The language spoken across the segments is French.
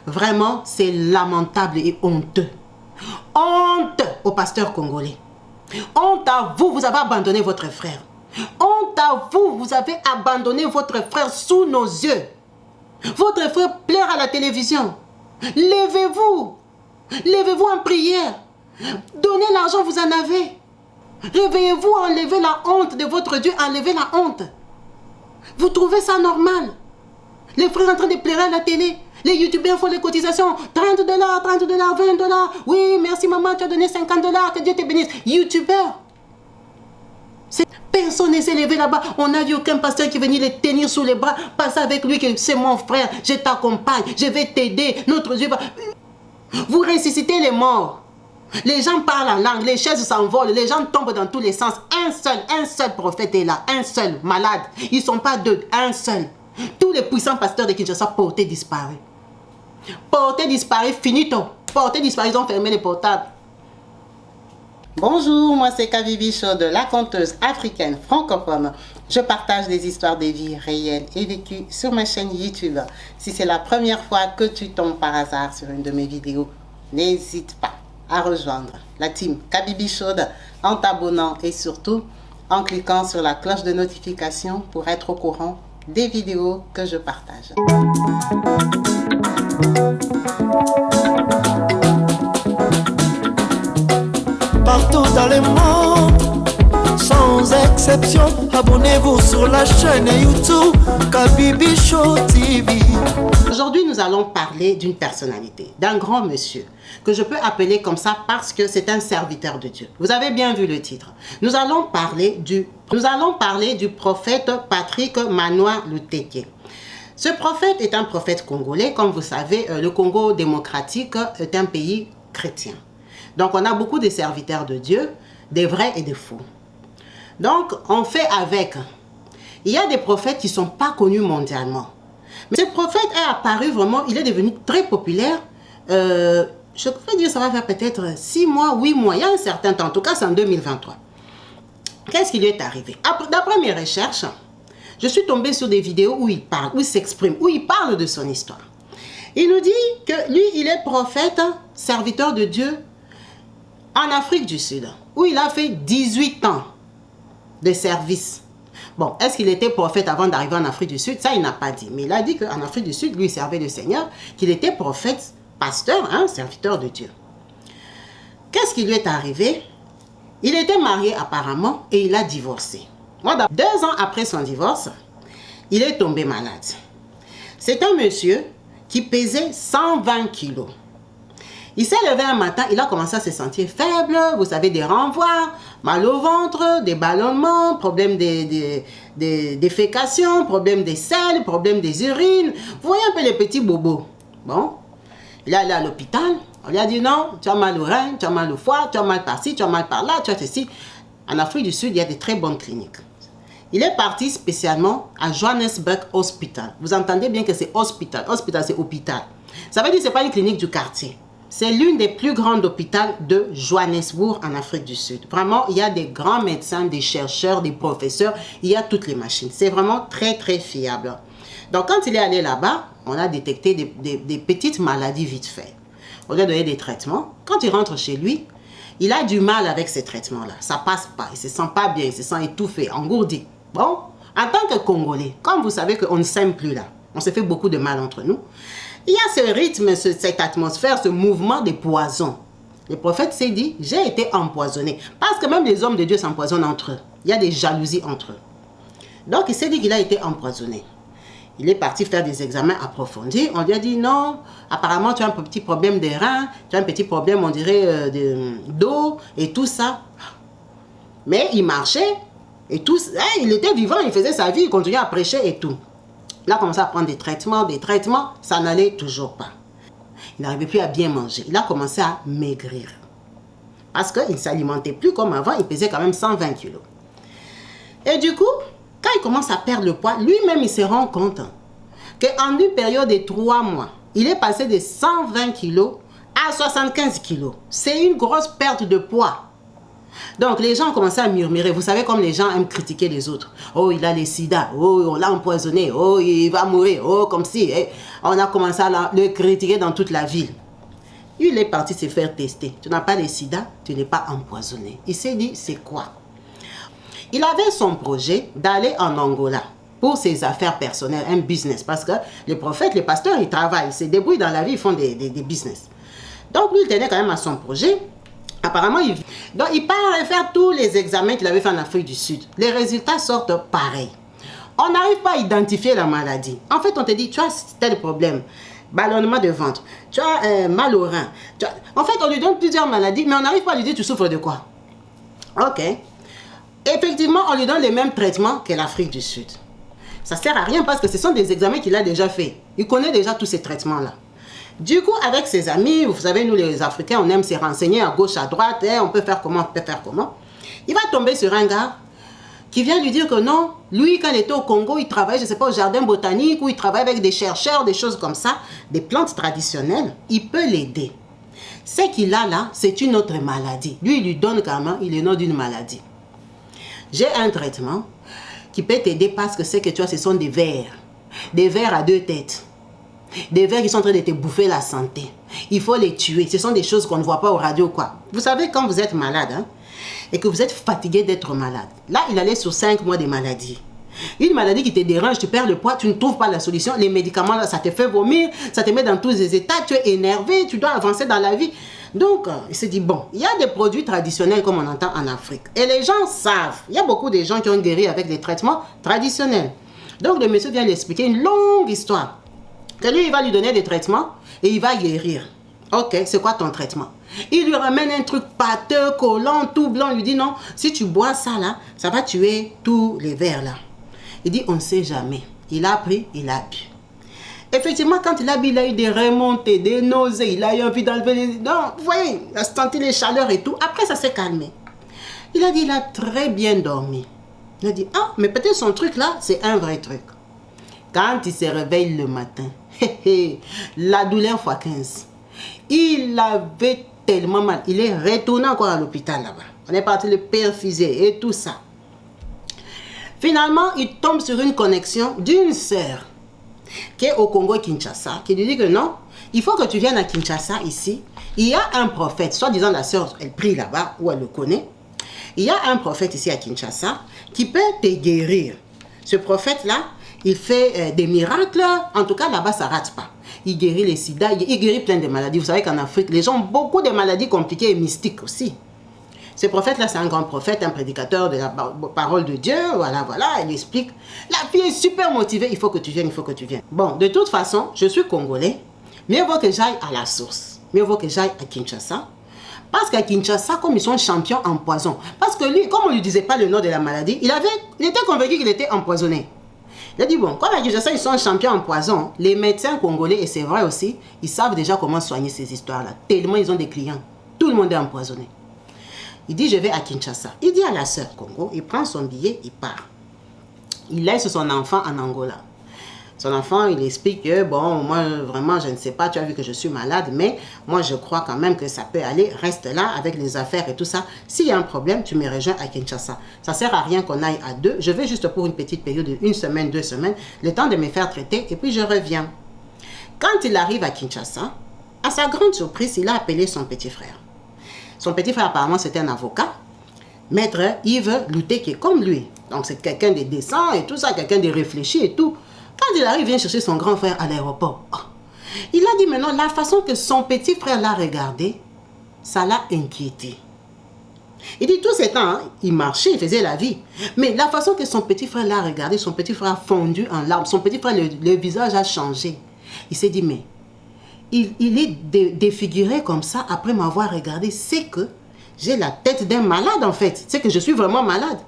Vraiment, c'est lamentable et honteux. Honte aux pasteurs congolais. Honte à vous, vous avez abandonné votre frère. Honte à vous, vous avez abandonné votre frère sous nos yeux. Votre frère pleure à la télévision. Levez-vous. Levez-vous en prière. Donnez l'argent, vous en avez. Réveillez-vous, enlevez la honte de votre Dieu, enlevez la honte. Vous trouvez ça normal? Les frères en train de pleurer à la télé. Les youtubeurs font les cotisations. 30 $, 30 $, 20 $. Oui, merci maman, tu as donné 50 $. Que Dieu te bénisse. Youtubeurs. Personne ne s'est levé là-bas. On n'a vu aucun pasteur qui venait les tenir sous les bras. Passer avec lui que c'est mon frère. Je t'accompagne. Je vais t'aider. Notre Dieu va... Vous ressuscitez les morts. Les gens parlent en langue. Les chaises s'envolent. Les gens tombent dans tous les sens. Un seul prophète est là. Un seul malade. Ils ne sont pas deux. Un seul. Tous les puissants pasteurs de Kinshasa portés disparus. Portés disparus, finito. Portés disparus, ils ont fermé les portables. Bonjour, moi c'est Kabibi Chaude, la conteuse africaine francophone. Je partage des histoires de vie réelles et vécues sur ma chaîne YouTube. Si c'est la première fois que tu tombes par hasard sur une de mes vidéos, n'hésite pas à rejoindre la team Kabibi Chaude en t'abonnant et surtout en cliquant sur la cloche de notification pour être au courant des vidéos que je partage. Partout dans le monde, sans exception, abonnez-vous sur la chaîne YouTube Kabibi Chaude TV. Aujourd'hui, nous allons parler d'une personnalité, d'un grand monsieur, que je peux appeler comme ça parce que c'est un serviteur de Dieu. Vous avez bien vu le titre. Nous allons parler du prophète Patrick Manoa Luteke. Ce prophète est un prophète congolais. Comme vous savez, le Congo démocratique est un pays chrétien. Donc, on a beaucoup de serviteurs de Dieu, des vrais et des faux. Donc, on fait avec. Il y a des prophètes qui ne sont pas connus mondialement. Mais ce prophète est apparu vraiment, il est devenu très populaire. Je pourrais dire ça va faire peut-être 6 mois, 8 mois, il y a un certain temps. En tout cas, c'est en 2023. Qu'est-ce qui lui est arrivé? D'après mes recherches, je suis tombée sur des vidéos où il parle, où il s'exprime, où il parle de son histoire. Il nous dit que lui, il est prophète, serviteur de Dieu, en Afrique du Sud, où il a fait 18 ans de service. Bon, est-ce qu'il était prophète avant d'arriver en Afrique du Sud? Ça, il n'a pas dit. Mais il a dit qu'en Afrique du Sud, lui, il servait le Seigneur, qu'il était prophète, pasteur, hein, serviteur de Dieu. Qu'est-ce qui lui est arrivé? Il était marié apparemment et il a divorcé. 2 ans après son divorce, il est tombé malade. C'est un monsieur qui pesait 120 kilos. Il s'est levé un matin, il a commencé à se sentir faible, vous savez, des renvois, mal au ventre, des ballonnements, problème des défécations, problème des selles, problème des urines. Vous voyez un peu les petits bobos. Bon, il est allé à l'hôpital, on lui a dit non, tu as mal au rein, tu as mal au foie, tu as mal par-ci, tu as mal par-là, tu as ceci. En Afrique du Sud, il y a de très bonnes cliniques. Il est parti spécialement à Johannesburg Hospital. Vous entendez bien que c'est hospital. Hospital, c'est hôpital. Ça veut dire que ce n'est pas une clinique du quartier. C'est l'une des plus grandes hôpitaux de Johannesburg en Afrique du Sud. Vraiment, il y a des grands médecins, des chercheurs, des professeurs. Il y a toutes les machines. C'est vraiment très, très fiable. Donc, quand il est allé là-bas, on a détecté des petites maladies vite fait. On lui a donné des traitements. Quand il rentre chez lui, il a du mal avec ces traitements-là. Ça passe pas. Il se sent pas bien. Il se sent étouffé, engourdi. Bon, en tant que Congolais, comme vous savez qu'on ne s'aime plus là, on se fait beaucoup de mal entre nous. Il y a ce rythme, cette atmosphère, ce mouvement des poisons. Le prophète s'est dit, j'ai été empoisonné. Parce que même les hommes de Dieu s'empoisonnent entre eux. Il y a des jalousies entre eux. Donc il s'est dit qu'il a été empoisonné. Il est parti faire des examens approfondis. On lui a dit non, apparemment tu as un petit problème des reins, tu as un petit problème, on dirait, d'eau et tout ça. Mais il marchait et tout, il était vivant, il faisait sa vie, il continuait à prêcher et tout. Il a commencé à prendre des traitements, ça n'allait toujours pas. Il n'arrivait plus à bien manger. Il a commencé à maigrir. Parce qu'il ne s'alimentait plus comme avant, il pesait quand même 120 kilos. Et du coup, quand il commence à perdre le poids, lui-même il se rend compte qu'en une période de 3 mois, il est passé de 120 kilos à 75 kilos. C'est une grosse perte de poids. Donc, les gens ont commencé à murmurer. Vous savez, comme les gens aiment critiquer les autres. Oh, il a les sida. Oh, on l'a empoisonné. Oh, il va mourir. Oh, comme si. On a commencé à le critiquer dans toute la ville. Il est parti se faire tester. Tu n'as pas les sida, tu n'es pas empoisonné. Il s'est dit, c'est quoi? Il avait son projet d'aller en Angola pour ses affaires personnelles, un business. Parce que les prophètes, les pasteurs, ils travaillent, ils se débrouillent dans la vie, ils font des business. Donc, lui, il tenait quand même à son projet. Apparemment, il part faire tous les examens qu'il avait fait en Afrique du Sud. Les résultats sortent pareils. On n'arrive pas à identifier la maladie. En fait, on te dit, tu as tel problème. Ballonnement de ventre. Tu as mal au rein. En fait, on lui donne plusieurs maladies, mais on n'arrive pas à lui dire, tu souffres de quoi? Ok. Effectivement, on lui donne les mêmes traitements que l'Afrique du Sud. Ça ne sert à rien parce que ce sont des examens qu'il a déjà fait. Il connaît déjà tous ces traitements-là. Du coup, avec ses amis, vous savez, nous les Africains, on aime se renseigner à gauche, à droite, on peut faire comment, on peut faire comment. Il va tomber sur un gars qui vient lui dire que non, lui, quand il était au Congo, il travaille, je ne sais pas, au jardin botanique, ou il travaille avec des chercheurs, des choses comme ça, des plantes traditionnelles, il peut l'aider. Ce qu'il a là, c'est une autre maladie. Lui, il lui donne carrément, il est nom d'une maladie. J'ai un traitement qui peut t'aider parce que ce que tu as, ce sont des vers à deux têtes. Des vers qui sont en train de te bouffer la santé. Il faut les tuer. Ce sont des choses qu'on ne voit pas au radio, quoi. Vous savez, quand vous êtes malade, et que vous êtes fatigué d'être malade. Là, il allait sur 5 mois de maladie. Une maladie qui te dérange, tu perds le poids, tu ne trouves pas la solution. Les médicaments, là, ça te fait vomir, ça te met dans tous les états, tu es énervé, tu dois avancer dans la vie. Donc, il s'est dit, bon, il y a des produits traditionnels comme on entend en Afrique. Et les gens savent. Il y a beaucoup de gens qui ont guéri avec des traitements traditionnels. Donc, le monsieur vient lui expliquer une longue histoire. Que lui, il va lui donner des traitements et il va guérir. Ok, c'est quoi ton traitement? Il lui ramène un truc pâteux, collant, tout blanc. Il lui dit non, si tu bois ça là, ça va tuer tous les vers là. Il dit on ne sait jamais. Il a pris, il a bu. Effectivement, quand il a bu, il a eu des remontées, des nausées. Il a eu envie d'enlever les... Non, vous voyez, il a senti les chaleurs et tout. Après, ça s'est calmé. Il a dit, il a très bien dormi. Il a dit, ah, mais peut-être son truc là, c'est un vrai truc. Quand il se réveille le matin, la douleur fois 15. Il avait tellement mal. Il est retourné encore à l'hôpital là-bas. On est parti le perfuser et tout ça. Finalement, il tombe sur une connexion d'une sœur qui est au Congo Kinshasa, qui lui dit que non, il faut que tu viennes à Kinshasa ici. Il y a un prophète, soit disant la sœur, elle prie là-bas, ou elle le connaît. Il y a un prophète ici à Kinshasa qui peut te guérir. Ce prophète-là, il fait des miracles. En tout cas, là-bas, ça ne rate pas. Il guérit les sida, il guérit plein de maladies. Vous savez qu'en Afrique, les gens ont beaucoup de maladies compliquées et mystiques aussi. Ce prophète-là, c'est un grand prophète, un prédicateur de la parole de Dieu. Voilà, il explique. La fille est super motivée. Il faut que tu viennes, il faut que tu viennes. Bon, de toute façon, je suis congolais. Mieux vaut que j'aille à la source. Mieux vaut que j'aille à Kinshasa. Parce qu'à Kinshasa, comme ils sont champions en poison. Parce que lui, comme on ne lui disait pas le nom de la maladie, il était convaincu qu'il était empoisonné. Il a dit, bon, comme à Kinshasa, ils sont champions en poison, les médecins congolais, et c'est vrai aussi, ils savent déjà comment soigner ces histoires-là. Tellement ils ont des clients. Tout le monde est empoisonné. Il dit, je vais à Kinshasa. Il dit à la sœur Congo, il prend son billet, il part. Il laisse son enfant en Angola. Son enfant, il explique que, bon, moi, vraiment, je ne sais pas, tu as vu que je suis malade, mais moi, je crois quand même que ça peut aller. Reste là avec les affaires et tout ça. S'il y a un problème, tu me rejoins à Kinshasa. Ça ne sert à rien qu'on aille à deux. Je vais juste pour une petite période de 1 semaine, 2 semaines, le temps de me faire traiter, et puis je reviens. Quand il arrive à Kinshasa, à sa grande surprise, il a appelé son petit frère. Son petit frère, apparemment, c'était un avocat. Maître Yves Louté, qui est comme lui. Donc, c'est quelqu'un de décent et tout ça, quelqu'un de réfléchi et tout. Quand il arrive, il vient chercher son grand frère à l'aéroport. Oh. Il a dit maintenant, la façon que son petit frère l'a regardé, ça l'a inquiété. Il dit, tous ces temps, il marchait, il faisait la vie. Mais la façon que son petit frère l'a regardé, son petit frère a fondu en larmes. Son petit frère, le visage a changé. Il s'est dit, mais il est défiguré comme ça après m'avoir regardé. C'est que j'ai la tête d'un malade en fait. C'est que je suis vraiment malade.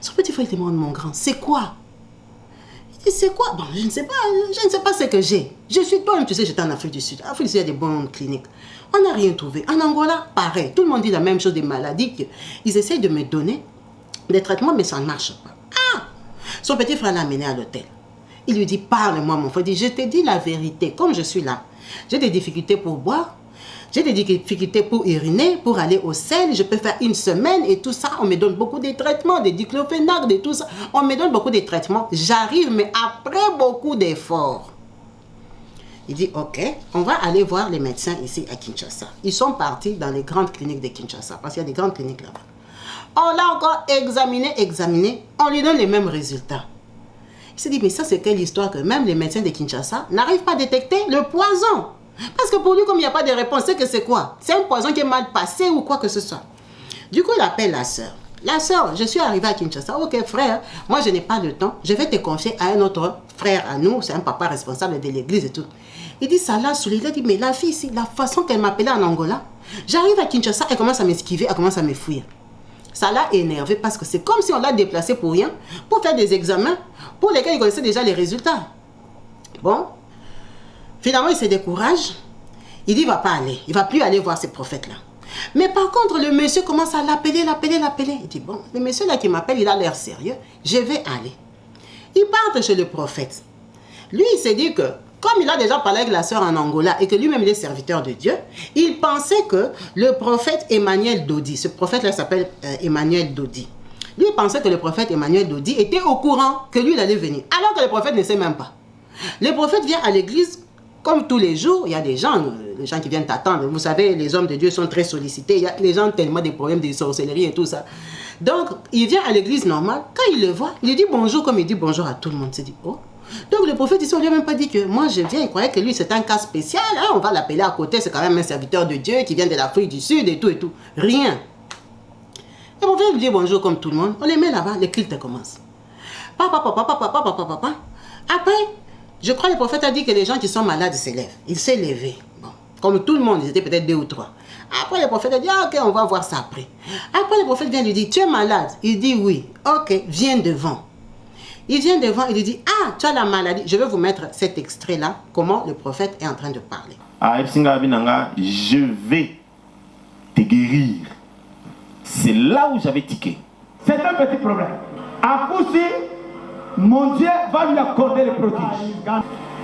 Son petit frère, il demande, mon grand, c'est quoi? Et c'est quoi? Bon, je ne sais pas ce que j'ai. Je suis toi-même, tu sais, j'étais en Afrique du Sud. En Afrique du Sud, il y a des bonnes cliniques. On n'a rien trouvé. En Angola, pareil. Tout le monde dit la même chose des maladies. Ils essayent de me donner des traitements, mais ça ne marche pas. Ah! Son petit frère l'a amené à l'hôtel. Il lui dit, parle-moi, mon frère. Il dit, je te dis la vérité. Comme je suis là, j'ai des difficultés pour boire. J'ai des difficultés pour uriner, pour aller au sel. Je peux faire une semaine et tout ça. On me donne beaucoup de traitements, des diclofénac, de tout ça. On me donne beaucoup de traitements. J'arrive, mais après beaucoup d'efforts. Il dit, ok, on va aller voir les médecins ici à Kinshasa. Ils sont partis dans les grandes cliniques de Kinshasa, parce qu'il y a des grandes cliniques là-bas. On l'a encore examiné. On lui donne les mêmes résultats. Il s'est dit, mais ça c'est quelle histoire que même les médecins de Kinshasa n'arrivent pas à détecter le poison. Parce que pour lui, comme il n'y a pas de réponse, c'est que c'est quoi? C'est un poison qui est mal passé ou quoi que ce soit. Du coup, il appelle la sœur. La sœur, je suis arrivée à Kinshasa. Ok, frère, moi je n'ai pas de temps. Je vais te confier à un autre frère à nous. C'est un papa responsable de l'église et tout. Il dit, ça l'a saoulé. Il a dit, mais la fille ici, la façon qu'elle m'appelait en Angola, j'arrive à Kinshasa, elle commence à m'esquiver, elle commence à me fuir. Ça l'a énervé parce que c'est comme si on l'a déplacé pour rien, pour faire des examens pour lesquels il connaissait déjà les résultats. Bon. Finalement, il se décourage. Il dit, il ne va pas aller. Il ne va plus aller voir ces prophètes-là. Mais par contre, le monsieur commence à l'appeler. Il dit, bon, le monsieur là qui m'appelle, il a l'air sérieux. Je vais aller. Il part chez le prophète. Lui, il s'est dit que, comme il a déjà parlé avec la sœur en Angola et que lui-même il est serviteur de Dieu, il pensait que le prophète Emmanuel Dodi, ce prophète-là s'appelle Emmanuel Dodi. Lui, il pensait que le prophète Emmanuel Dodi était au courant que lui, il allait venir. Alors que le prophète ne sait même pas. Le prophète vient à l'église. Comme tous les jours, il y a des gens qui viennent t'attendre. Vous savez, les hommes de Dieu sont très sollicités. Il y a les gens tellement des problèmes de sorcellerie et tout ça. Donc, il vient à l'église normale. Quand il le voit, il lui dit bonjour comme il dit bonjour à tout le monde. Il se dit, oh. Donc, le prophète ici, on lui a même pas dit que moi, je viens. Il croyait que lui, c'est un cas spécial. Hein, on va l'appeler à côté. C'est quand même un serviteur de Dieu qui vient de l'Afrique du Sud et tout et tout. Rien. Le prophète lui dit bonjour comme tout le monde. On les met là-bas. Les cultes commencent. Papa. Après, je crois que le prophète a dit que les gens qui sont malades se lèvent. Il s'est levé. Bon. Comme tout le monde, ils étaient peut-être 2 ou 3. Après, le prophète a dit, ah, ok, on va voir ça après. Après, le prophète vient lui dire, tu es malade? Il dit oui. Ok, viens devant. Il vient devant, il lui dit, ah, tu as la maladie. Je vais vous mettre cet extrait-là, comment le prophète est en train de parler. Je vais te guérir. C'est là où j'avais tiqué. C'est un petit problème. À coup sûr, mon Dieu va lui accorder le prodige.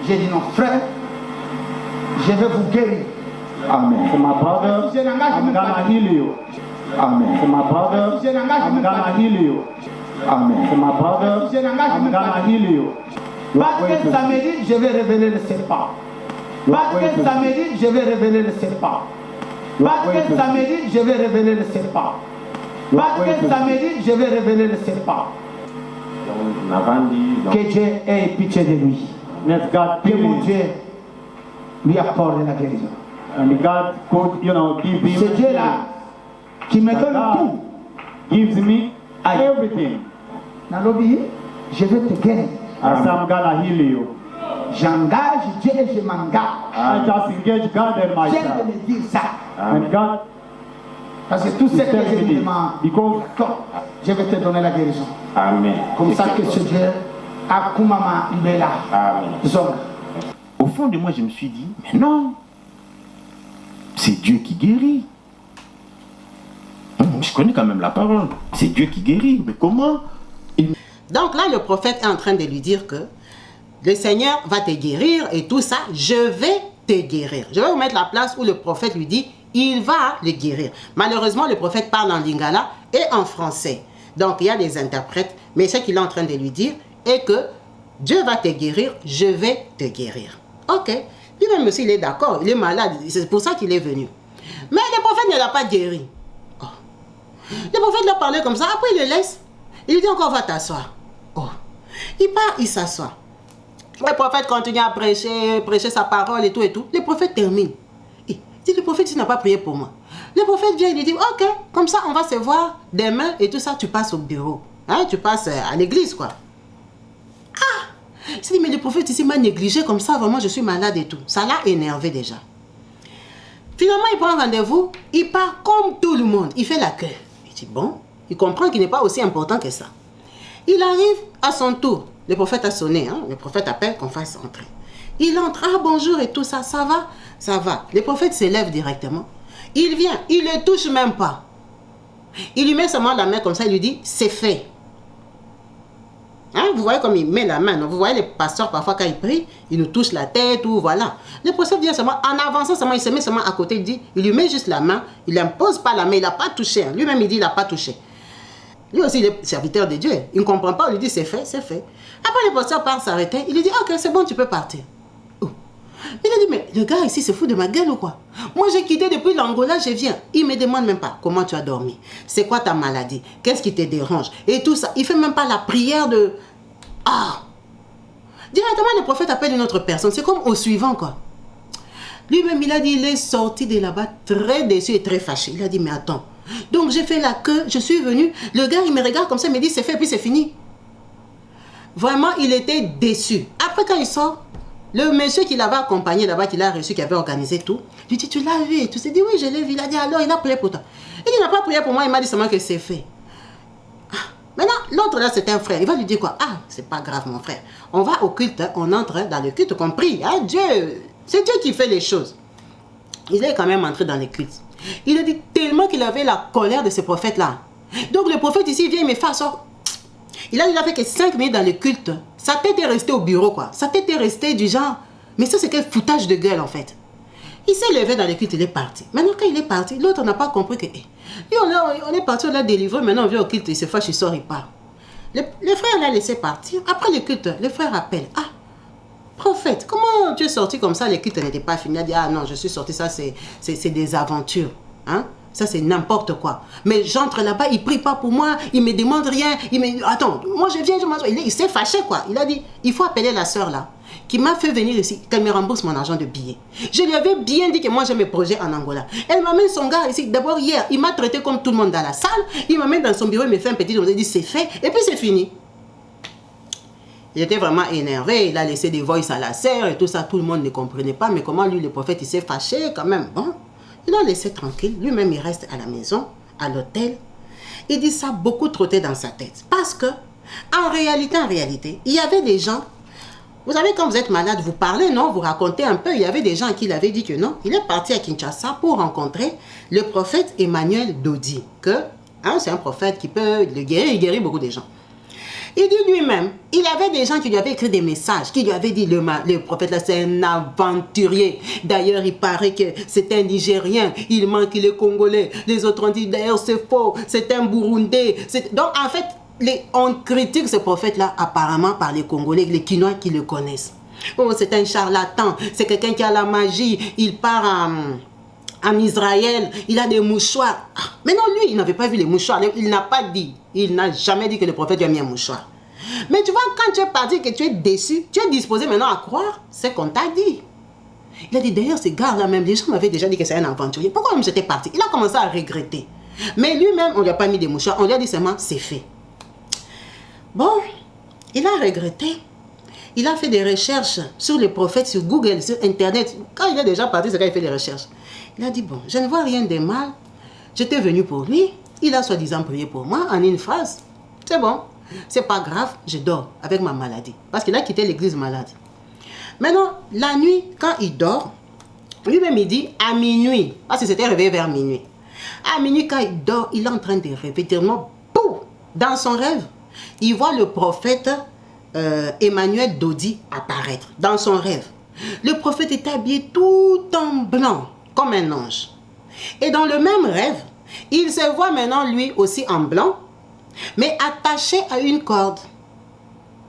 J'ai dit non, frère, je vais vous guérir. Amen. For my brother, I'm gonna heal you. Amen. For my brother, I'm gonna heal you. Amen. For my brother, I'm gonna heal you. Parce que samedi, je vais révéler le serpent. Parce que samedi, je vais révéler le serpent. Parce que samedi, je vais révéler le serpent. Parce que samedi, je vais révéler le serpent. Que Dieu ait pitié de lui. Que mon Dieu lui accorde la guérison. And God could, give him. Ce Dieu-là qui me donne tout, gives me everything. Nalobi, je vais te guérir. As I'm gonna heal you. J'engage Dieu et je m'engage. I just engage God and Dieu myself. de me dire ça. And God, parce que tout ce que je me demande, because je vais te donner la guérison. Amen. Comme ça que ce Dieu a Kumama Ibela. Amen. Au fond de moi, je me suis dit, mais non, c'est Dieu qui guérit. Je connais quand même la parole. C'est Dieu qui guérit. Mais comment? Donc là, le prophète est en train de lui dire que le Seigneur va te guérir et tout ça, je vais te guérir. Je vais vous mettre la place où le prophète lui dit, il va le guérir. Malheureusement, le prophète parle en lingala et en français. Donc, il y a des interprètes, mais ce qu'il est en train de lui dire est que Dieu va te guérir, je vais te guérir. Ok. Lui-même aussi, il est d'accord, il est malade, c'est pour ça qu'il est venu. Mais le prophète ne l'a pas guéri. Oh. Le prophète l'a parlé comme ça, après il le laisse. Il lui dit encore, va t'asseoir. Oh. Il part, il s'assoit. Le prophète continue à prêcher sa parole et tout et tout. Le prophète termine. Il dit, le prophète, il n'a pas prié pour moi. Le prophète vient, il lui dit, ok, comme ça, on va se voir demain et tout ça, tu passes au bureau. Hein, tu passes à l'église, quoi. Ah! Il s'est dit, mais le prophète ici m'a négligé comme ça, vraiment, je suis malade et tout. Ça l'a énervé déjà. Finalement, il prend rendez-vous, il part comme tout le monde. Il fait l'accueil. Il dit, bon, il comprend qu'il n'est pas aussi important que ça. Il arrive à son tour. Le prophète a sonné, hein? Le prophète appelle qu'on fasse entrer. Il entre, ah bonjour et tout ça, ça va? Ça va. Le prophète s'élève directement. Il vient, il ne le touche même pas. Il lui met seulement la main comme ça, il lui dit, c'est fait. Hein, vous voyez comme il met la main. Non? Vous voyez les pasteurs, parfois, quand ils prient, ils nous touchent la tête ou voilà. Le prophète vient seulement, en avançant seulement, il se met seulement à côté, il lui met juste la main, il n'impose pas la main, il n'a pas touché. Hein. Lui-même, il dit, il n'a pas touché. Lui aussi, il est serviteur de Dieu. Il ne comprend pas, il lui dit, c'est fait, c'est fait. Après, le pasteur part s'arrêter, il lui dit, ok, c'est bon, tu peux partir. Oh. Il a dit, mais le gars ici, c'est fou de ma gueule ou quoi? Moi, j'ai quitté depuis l'Angola, je viens. Il ne me demande même pas comment tu as dormi. C'est quoi ta maladie? Qu'est-ce qui te dérange? Et tout ça. Il ne fait même pas la prière de... Ah! Directement, le prophète appelle une autre personne. C'est comme au suivant, quoi. Lui-même, il a dit, il est sorti de là-bas très déçu et très fâché. Il a dit, mais attends. Donc, j'ai fait la queue, je suis venu. Le gars, il me regarde comme ça, il me dit, c'est fait, puis c'est fini. Vraiment, il était déçu. Après, quand il sort, le monsieur qui l'avait accompagné là-bas, qui l'a reçu, qui avait organisé tout, lui dit, tu l'as vu? Et tu s'est dit, oui, je l'ai vu. Il a dit, alors, il a prié pour toi. Il dit, il n'a pas prié pour moi, il m'a dit seulement que c'est fait. Ah. Maintenant, l'autre là, c'est un frère. Il va lui dire quoi? Ah, c'est pas grave, mon frère. On va au culte, on entre dans le culte, on prie. Ah, Dieu, c'est Dieu qui fait les choses. Il est quand même entré dans le culte. Il a dit tellement qu'il avait la colère de ce prophète-là. Donc, le prophète ici vient, il me fait asseoir. Il a fait que 5 minutes dans le culte. Sa tête est restée au bureau, quoi. Sa tête est restée du genre. Mais ça, c'est quel foutage de gueule, en fait. Il s'est levé dans le culte, il est parti. Maintenant, quand il est parti, l'autre n'a pas compris que... Lui, on est parti, on l'a délivré, maintenant on vient au culte, il se fâche, il sort, il part. Le frère l'a laissé partir. Après le culte, le frère appelle. Ah, prophète, comment tu es sorti comme ça? Le culte n'était pas fini. Il a dit, ah non, je suis sorti, ça c'est des aventures. Hein? Ça, c'est n'importe quoi. Mais j'entre là-bas, il ne prie pas pour moi, il ne me demande rien. Attends, moi je viens, je m'assois. Il s'est fâché, quoi. Il a dit, il faut appeler la sœur là, qui m'a fait venir ici, qu'elle me rembourse mon argent de billet. Je lui avais bien dit que moi j'ai mes projets en Angola. Elle m'amène son gars ici. D'abord, hier, il m'a traité comme tout le monde dans la salle. Il m'amène dans son bureau, il me fait un petit, on me dit, c'est fait. Et puis c'est fini. Il était vraiment énervé. Il a laissé des voices à la sœur et tout ça. Tout le monde ne comprenait pas. Mais comment lui, le prophète, il s'est fâché quand même. Bon. Il l'a laissé tranquille. Lui-même, il reste à la maison, à l'hôtel. Il dit ça beaucoup trotté dans sa tête. Parce que, en réalité, il y avait des gens. Vous savez, quand vous êtes malade, vous parlez, non? Vous racontez un peu. Il y avait des gens à qui il avait dit que non. Il est parti à Kinshasa pour rencontrer le prophète Emmanuel Dodi. C'est un prophète qui peut le guérir. Il guérit beaucoup de gens. Il dit lui-même, il y avait des gens qui lui avaient écrit des messages, qui lui avaient dit, le prophète là, c'est un aventurier. D'ailleurs, il paraît que c'est un Nigérien, il manque les Congolais. Les autres ont dit, d'ailleurs, c'est faux, c'est un Burundais. Donc, en fait, on critique ce prophète-là apparemment par les Congolais, les Kinois qui le connaissent. Oh, c'est un charlatan, c'est quelqu'un qui a la magie, il part en Israël, il a des mouchoirs. Mais non, lui, il n'avait pas vu les mouchoirs. Il n'a pas dit, il n'a jamais dit que le prophète lui a mis un mouchoir. Mais tu vois, quand tu es parti, que tu es déçu, tu es disposé maintenant à croire ce qu'on t'a dit. Il a dit, d'ailleurs, ces gars-là même, les gens m'avaient déjà dit que c'est un aventurier. Pourquoi même j'étais parti? Il a commencé à regretter. Mais lui-même, on ne lui a pas mis des mouchoirs. On lui a dit seulement, c'est fait. Bon, il a regretté. Il a fait des recherches sur les prophètes, sur Google, sur Internet. Quand il est déjà parti, c'est quand il fait des recherches. Il a dit, bon, je ne vois rien de mal. J'étais venu pour lui. Il a soi-disant prié pour moi en une phrase. C'est bon. C'est pas grave, je dors avec ma maladie. Parce qu'il a quitté l'église malade. Maintenant, la nuit, quand il dort, lui-même il dit à minuit. Parce que c'était réveillé vers minuit. À minuit, quand il dort, il est en train de rêver tellement. Pouf, dans son rêve, il voit le prophète Emmanuel Dodi apparaître. Dans son rêve. Le prophète est habillé tout en blanc, comme un ange. Et dans le même rêve, il se voit maintenant lui aussi en blanc, mais attaché à une corde.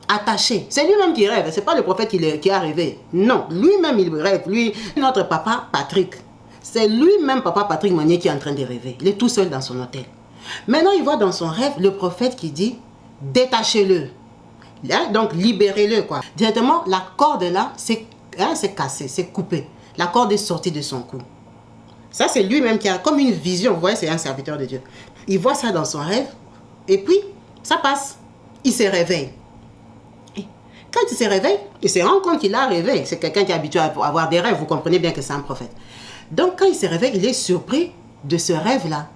Attaché. C'est lui-même qui rêve. C'est pas le prophète qui est arrivé. Non, lui-même il rêve. Lui, notre papa Patrick. C'est lui-même papa Patrick Monnier qui est en train de rêver. Il est tout seul dans son hôtel. Maintenant, il voit dans son rêve le prophète qui dit détachez-le. Là, donc libérez-le quoi. Directement, la corde là, c'est cassé, c'est coupé. La corde est sortie de son cou. Ça, c'est lui-même qui a comme une vision. Vous voyez, c'est un serviteur de Dieu. Il voit ça dans son rêve. Et puis, ça passe. Il se réveille. Et quand il se réveille, il se rend compte qu'il a rêvé. C'est quelqu'un qui est habitué à avoir des rêves. Vous comprenez bien que c'est un prophète. Donc, quand il se réveille, il est surpris de ce rêve-là.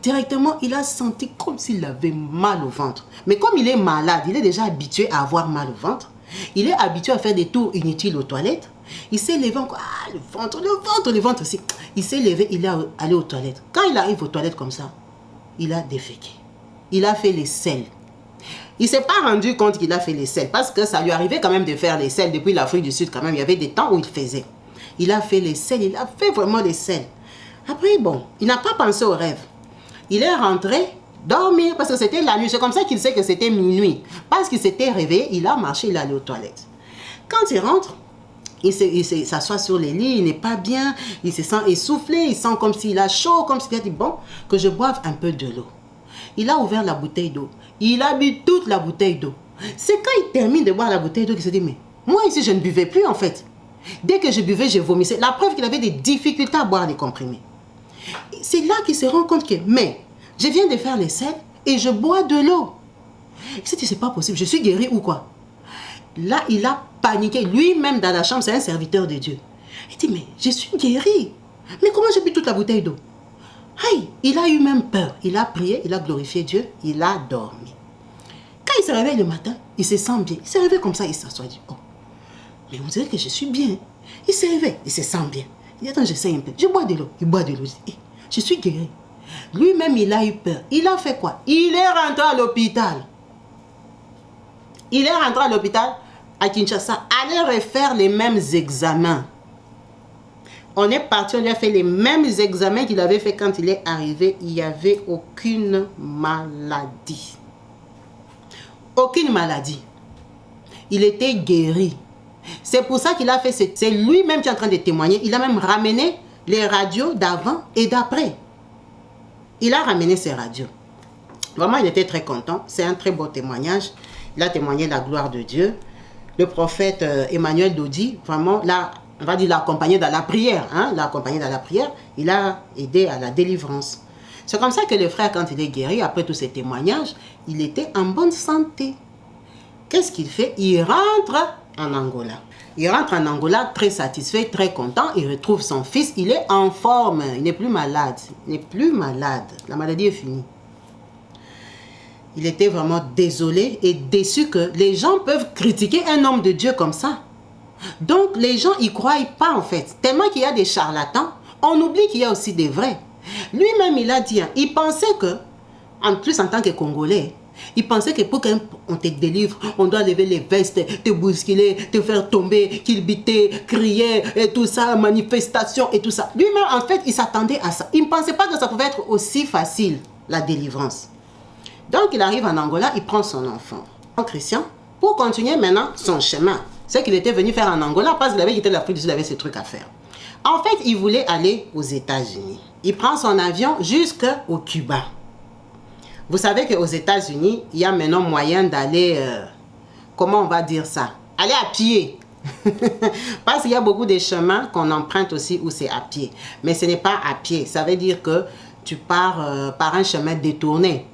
Directement, il a senti comme s'il avait mal au ventre. Mais comme il est malade, il est déjà habitué à avoir mal au ventre. Il est habitué à faire des tours inutiles aux toilettes. Il s'est levé encore. Ah, le ventre aussi. Il s'est levé, il est allé aux toilettes. Quand il arrive aux toilettes comme ça, il a déféqué. Il a fait les selles. Il ne s'est pas rendu compte qu'il a fait les selles parce que ça lui arrivait quand même de faire les selles depuis l'Afrique du Sud quand même. Il y avait des temps où il faisait. Il a fait les selles, il a fait vraiment les selles. Après, bon, il n'a pas pensé au rêve. Il est rentré dormir parce que c'était la nuit. C'est comme ça qu'il sait que c'était minuit. Parce qu'il s'était réveillé, il a marché, il est allé aux toilettes. Quand il rentre, il s'assoit sur les lits, il n'est pas bien, il se sent essoufflé, il sent comme s'il a chaud, comme s'il a dit, bon, que je boive un peu de l'eau. Il a ouvert la bouteille d'eau. Il a bu toute la bouteille d'eau. C'est quand il termine de boire la bouteille d'eau qu'il se dit, mais moi ici, je ne buvais plus en fait. Dès que je buvais, je vomissais. La preuve qu'il avait des difficultés à boire les comprimés. C'est là qu'il se rend compte que, mais, je viens de faire les selles et je bois de l'eau. Il s'est dit, c'est pas possible, je suis guéri ou quoi? Là, il a paniqué. Lui-même, dans la chambre, c'est un serviteur de Dieu. Il dit, mais je suis guéri. Mais comment j'ai bu toute la bouteille d'eau? Aïe, il a eu même peur. Il a prié, il a glorifié Dieu, il a dormi. Quand il se réveille le matin, il se sent bien. Il se réveille comme ça, il s'assoit, il dit, oh, mais vous savez que je suis bien. Il se réveille, il se sent bien. Il dit, attends, j'essaie un peu. Je bois de l'eau. Il boit de l'eau. Il dit, je suis guéri. Lui-même, il a eu peur. Il a fait quoi? Il est rentré à l'hôpital. Il est rentré à l'hôpital à Kinshasa. Allez refaire les mêmes examens. On est parti, on lui a fait les mêmes examens qu'il avait fait quand il est arrivé. Il n'y avait aucune maladie. Aucune maladie. Il était guéri. C'est pour ça qu'il a fait, c'est lui-même qui est en train de témoigner. Il a même ramené les radios d'avant et d'après. Il a ramené ces radios. Vraiment, il était très content. C'est un très beau témoignage. Il a témoigné la gloire de Dieu. Le prophète Emmanuel Dodi, vraiment, là, on va dire l'accompagner dans la prière. Hein, l'accompagner dans la prière, il a aidé à la délivrance. C'est comme ça que le frère, quand il est guéri, après tous ces témoignages, il était en bonne santé. Qu'est-ce qu'il fait? Il rentre en Angola. Il rentre en Angola très satisfait, très content. Il retrouve son fils. Il est en forme. Il n'est plus malade. Il n'est plus malade. La maladie est finie. Il était vraiment désolé et déçu que les gens peuvent critiquer un homme de Dieu comme ça. Donc, les gens n'y croient pas en fait. Tellement qu'il y a des charlatans, on oublie qu'il y a aussi des vrais. Lui-même, il a dit, hein, il pensait que, en plus en tant que Congolais, il pensait que pour qu'on te délivre, on doit lever les vestes, te bousculer, te faire tomber, kilbiter, crier, et tout ça, manifestation et tout ça. Lui-même, en fait, il s'attendait à ça. Il ne pensait pas que ça pouvait être aussi facile, la délivrance. Donc, il arrive en Angola, il prend son enfant, en Christian, pour continuer maintenant son chemin. C'est qu'il était venu faire en Angola parce qu'il avait quitté l'Afrique du Sud, il avait ses trucs à faire. En fait, il voulait aller aux États-Unis. Il prend son avion jusqu'au Cuba. Vous savez qu'aux États-Unis, il y a maintenant moyen d'aller, comment on va dire ça? Aller à pied. Parce qu'il y a beaucoup de chemins qu'on emprunte aussi où c'est à pied. Mais ce n'est pas à pied. Ça veut dire que tu pars par un chemin détourné.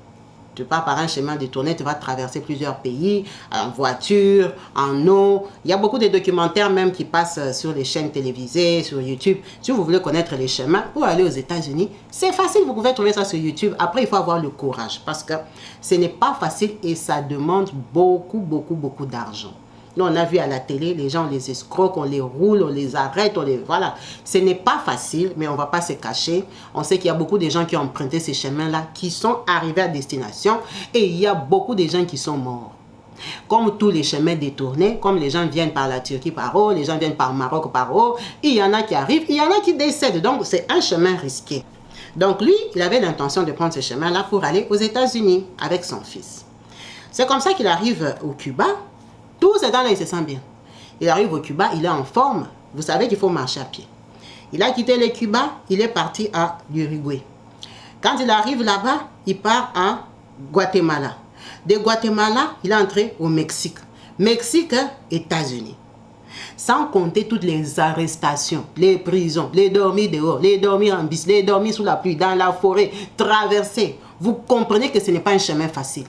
Tu pars par un chemin détourné, tu vas traverser plusieurs pays, en voiture, en eau. Il y a beaucoup de documentaires même qui passent sur les chaînes télévisées, sur YouTube. Si vous voulez connaître les chemins pour aller aux États-Unis, c'est facile, vous pouvez trouver ça sur YouTube. Après, il faut avoir le courage parce que ce n'est pas facile et ça demande beaucoup d'argent. Nous, on a vu à la télé, les gens, on les escroque, on les roule, on les arrête, voilà. Ce n'est pas facile, mais on ne va pas se cacher. On sait qu'il y a beaucoup de gens qui ont emprunté ces chemins-là, qui sont arrivés à destination, et il y a beaucoup de gens qui sont morts. Comme tous les chemins détournés, comme les gens viennent par la Turquie par eau, les gens viennent par Maroc par eau, il y en a qui arrivent, il y en a qui décèdent. Donc, c'est un chemin risqué. Donc, lui, il avait l'intention de prendre ce chemin-là pour aller aux États-Unis avec son fils. C'est comme ça qu'il arrive au Cuba. Tout ce temps-là, il se sent bien. Il arrive au Cuba, il est en forme. Vous savez qu'il faut marcher à pied. Il a quitté le Cuba, il est parti à l'Uruguay. Quand il arrive là-bas, il part à Guatemala. De Guatemala, il est entré au Mexique. Mexique, États-Unis. Sans compter toutes les arrestations, les prisons, les dormir dehors, les dormir en bis, les dormir sous la pluie, dans la forêt, traverser. Vous comprenez que ce n'est pas un chemin facile.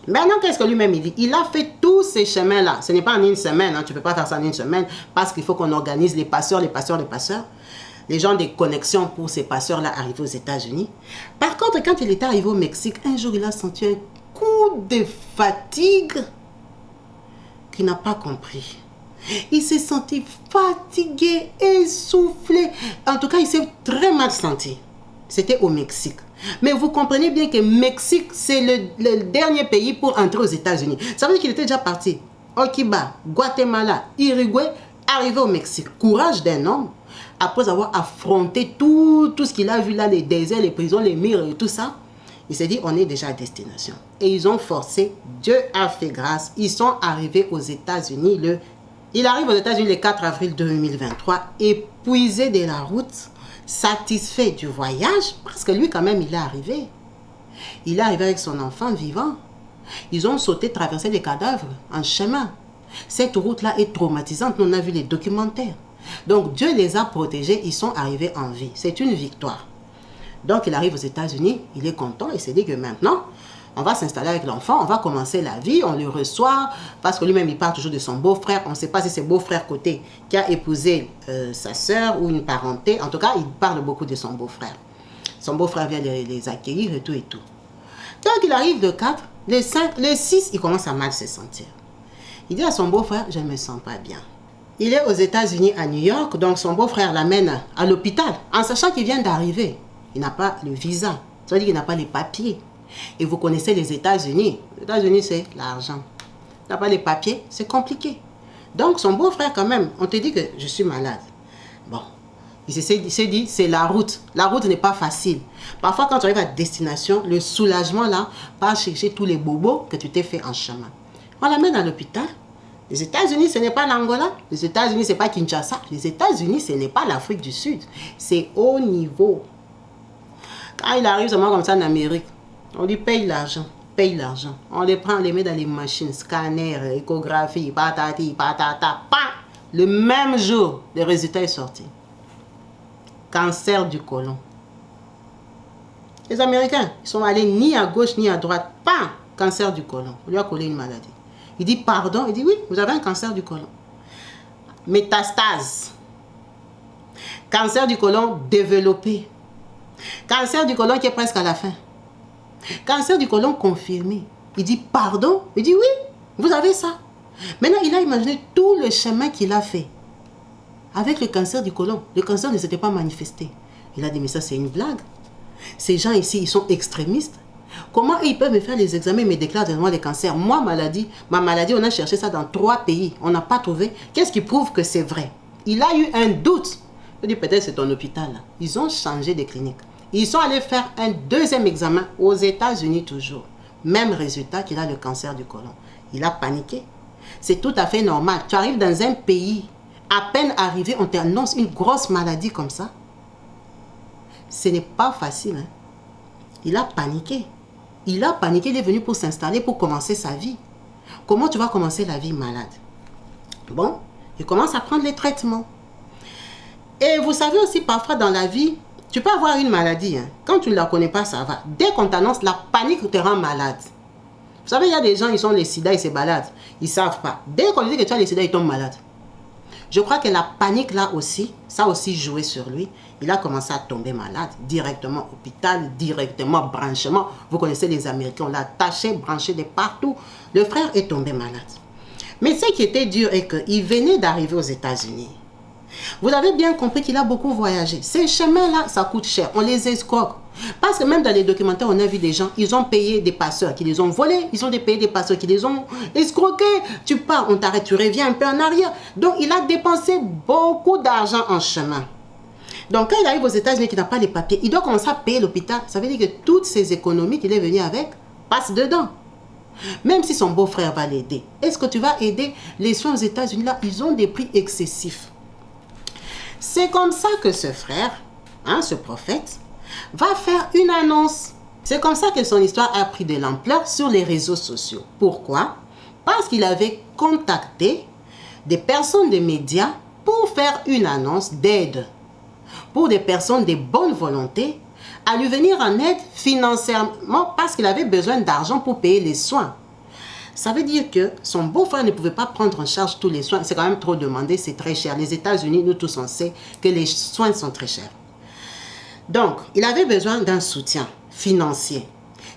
Maintenant, qu'est-ce que lui-même il dit? Il a fait tous ces chemins-là. Ce n'est pas en une semaine, hein. Tu ne peux pas faire ça en une semaine parce qu'il faut qu'on organise les passeurs. Les gens des connexions pour ces passeurs-là arrivés aux États-Unis. Par contre, quand il était arrivé au Mexique, un jour, il a senti un coup de fatigue qu'il n'a pas compris. Il s'est senti fatigué, essoufflé. En tout cas, il s'est très mal senti. C'était au Mexique. Mais vous comprenez bien que le Mexique, c'est le dernier pays pour entrer aux États-Unis. Ça veut dire qu'il était déjà parti. Okiba, Guatemala, Uruguay, arrivé au Mexique. Courage d'un homme, après avoir affronté tout ce qu'il a vu là, les déserts, les prisons, les murs et tout ça. Il s'est dit, on est déjà à destination. Et ils ont forcé, Dieu a fait grâce. Ils sont arrivés aux États-Unis. Il arrive aux États-Unis le 4 avril 2023, épuisé de la route, satisfait du voyage, parce que lui quand même, il est arrivé. Il est arrivé avec son enfant vivant. Ils ont sauté, traversé des cadavres en chemin. Cette route-là est traumatisante. Nous, on a vu les documentaires. Donc, Dieu les a protégés. Ils sont arrivés en vie. C'est une victoire. Donc, il arrive aux États-Unis. Il est content. Il s'est dit que maintenant, on va s'installer avec l'enfant. On va commencer la vie. On le reçoit. Parce que lui-même, il parle toujours de son beau-frère. On ne sait pas si c'est beau-frère côté qui a épousé sa sœur ou une parenté. En tout cas, il parle beaucoup de son beau-frère. Son beau-frère vient les accueillir et tout et tout. Donc, il arrive le 4. Le 5, le 6, il commence à mal se sentir. Il dit à son beau-frère, je ne me sens pas bien. Il est aux États-Unis, à New York, donc son beau-frère l'amène à l'hôpital, en sachant qu'il vient d'arriver. Il n'a pas le visa, ça veut dire qu'il n'a pas les papiers. Et vous connaissez les États-Unis. Les États-Unis, c'est l'argent. Il n'a pas les papiers, c'est compliqué. Donc son beau-frère, quand même, on te dit que je suis malade. Bon. Il s'est dit, c'est la route. La route n'est pas facile. Parfois, quand tu arrives à destination, le soulagement là, pas chercher tous les bobos que tu t'es fait en chemin. On l'amène à l'hôpital. Les États-Unis, ce n'est pas l'Angola. Les États-Unis, ce n'est pas Kinshasa. Les États-Unis, ce n'est pas l'Afrique du Sud. C'est haut niveau. Quand il arrive seulement comme ça en Amérique, on lui paye l'argent. Paye l'argent. On les prend, on les met dans les machines, scanner, échographie, patati, patata, pa. Le même jour, le résultat est sorti. Cancer du côlon. Les Américains, ils sont allés ni à gauche ni à droite. Pas cancer du côlon. On lui a collé une maladie. Il dit pardon. Il dit oui, vous avez un cancer du côlon. Métastase. Cancer du côlon développé. Cancer du côlon qui est presque à la fin. Cancer du côlon confirmé. Il dit pardon. Il dit oui, vous avez ça. Maintenant, il a imaginé tout le chemin qu'il a fait. Avec le cancer du côlon, le cancer ne s'était pas manifesté. Il a dit, mais ça c'est une blague. Ces gens ici, ils sont extrémistes. Comment ils peuvent me faire les examens et me déclarent directement des cancers? Moi, ma maladie, on a cherché ça dans 3 pays. On n'a pas trouvé. Qu'est-ce qui prouve que c'est vrai? Il a eu un doute. Il dit, peut-être c'est ton hôpital. Ils ont changé de clinique. Ils sont allés faire un 2e examen aux États-Unis toujours. Même résultat qu'il a le cancer du côlon. Il a paniqué. C'est tout à fait normal. Tu arrives dans un pays, à peine arrivé, on t'annonce une grosse maladie comme ça. Ce n'est pas facile. Hein? Il a paniqué. Il a paniqué, il est venu pour s'installer, pour commencer sa vie. Comment tu vas commencer la vie malade? Bon, il commence à prendre les traitements. Et vous savez aussi, parfois dans la vie, tu peux avoir une maladie. Hein? Quand tu ne la connais pas, ça va. Dès qu'on t'annonce, la panique te rend malade. Vous savez, il y a des gens, ils ont les sida, ils se baladent. Ils ne savent pas. Dès qu'on lui dit que tu as les sida, ils tombent malades. Je crois que la panique là aussi, ça a aussi joué sur lui. Il a commencé à tomber malade, directement hôpital, directement branchement. Vous connaissez les Américains, on l'a attaché, branché de partout. Le frère est tombé malade. Mais ce qui était dur est qu'il venait d'arriver aux États-Unis. Vous avez bien compris qu'il a beaucoup voyagé. Ces chemins-là, ça coûte cher. On les escroque. Parce que même dans les documentaires, on a vu des gens, ils ont payé des passeurs qui les ont volés. Ils ont payé des passeurs qui les ont escroqués. Tu pars, on t'arrête, tu reviens un peu en arrière. Donc, il a dépensé beaucoup d'argent en chemin. Donc, quand il arrive aux États-Unis, qu'il n'a pas les papiers, il doit commencer à payer l'hôpital. Ça veut dire que toutes ces économies qu'il est venu avec passent dedans. Même si son beau-frère va l'aider. Est-ce que tu vas aider? Les soins aux États-Unis, là, ils ont des prix excessifs. C'est comme ça que ce frère, hein, ce prophète, va faire une annonce. C'est comme ça que son histoire a pris de l'ampleur sur les réseaux sociaux. Pourquoi? Parce qu'il avait contacté des personnes des médias pour faire une annonce d'aide. Pour des personnes de bonne volonté, à lui venir en aide financièrement parce qu'il avait besoin d'argent pour payer les soins. Ça veut dire que son beau-frère ne pouvait pas prendre en charge tous les soins. C'est quand même trop demandé, c'est très cher. Les États-Unis, nous tous on sait que les soins sont très chers. Donc, il avait besoin d'un soutien financier.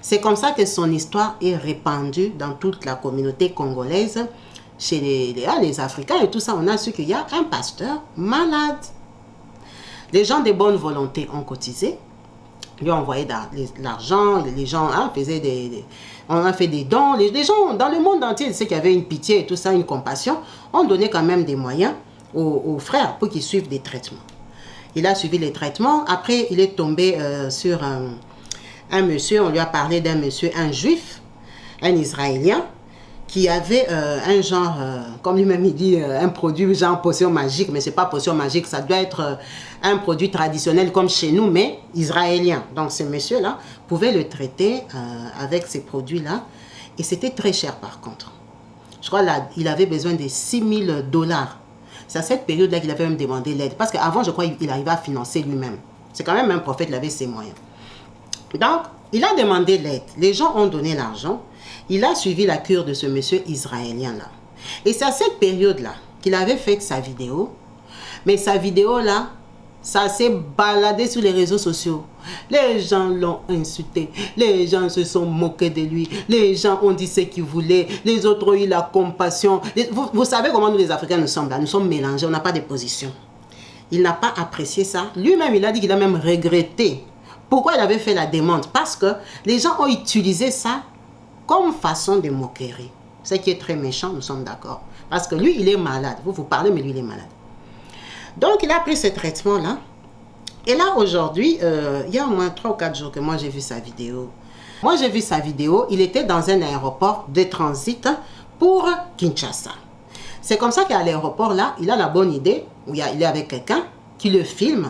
C'est comme ça que son histoire est répandue dans toute la communauté congolaise. Chez les Africains et tout ça, on a su qu'il y a un pasteur malade. Les gens de bonne volonté ont cotisé. lui envoyait de l'argent, les gens faisaient on a fait des dons, les gens dans le monde entier, tu sais qu'il y avait une pitié et tout ça, une compassion, on donnait quand même des moyens aux frères pour qu'ils suivent des traitements. Il a suivi les traitements, après il est tombé sur un monsieur, on lui a parlé d'un monsieur, un juif, un Israélien, qui avait un genre, comme lui-même il dit, un produit genre potion magique, mais c'est pas potion magique, ça doit être un produit traditionnel comme chez nous, mais israélien. Donc ce monsieur-là pouvait le traiter avec ces produits-là, et c'était très cher par contre. Je crois qu'il avait besoin de $6,000. C'est à cette période-là qu'il avait même demandé l'aide, parce qu'avant, je crois qu'il arrivait à financer lui-même. C'est quand même un prophète, il avait ses moyens. Donc, il a demandé l'aide. Les gens ont donné l'argent. Il a suivi la cure de ce monsieur israélien-là. Et c'est à cette période-là qu'il avait fait sa vidéo. Mais sa vidéo-là, ça s'est baladé sur les réseaux sociaux. Les gens l'ont insulté. Les gens se sont moqués de lui. Les gens ont dit ce qu'ils voulaient. Les autres ont eu la compassion. Vous savez comment nous les Africains nous sommes là. Nous sommes mélangés. On n'a pas de position. Il n'a pas apprécié ça. Lui-même, il a dit qu'il a même regretté. Pourquoi il avait fait la demande? Parce que les gens ont utilisé ça comme façon de moquerie. Ce qui est très méchant, nous sommes d'accord. Parce que lui, il est malade. Vous parlez, mais lui, il est malade. Donc, il a pris ce traitement-là. Et là, aujourd'hui, il y a au moins 3 ou 4 jours que moi, j'ai vu sa vidéo. Moi, j'ai vu sa vidéo. Il était dans un aéroport de transit pour Kinshasa. C'est comme ça qu'à l'aéroport, là, il a la bonne idée. Il est avec quelqu'un qui le filme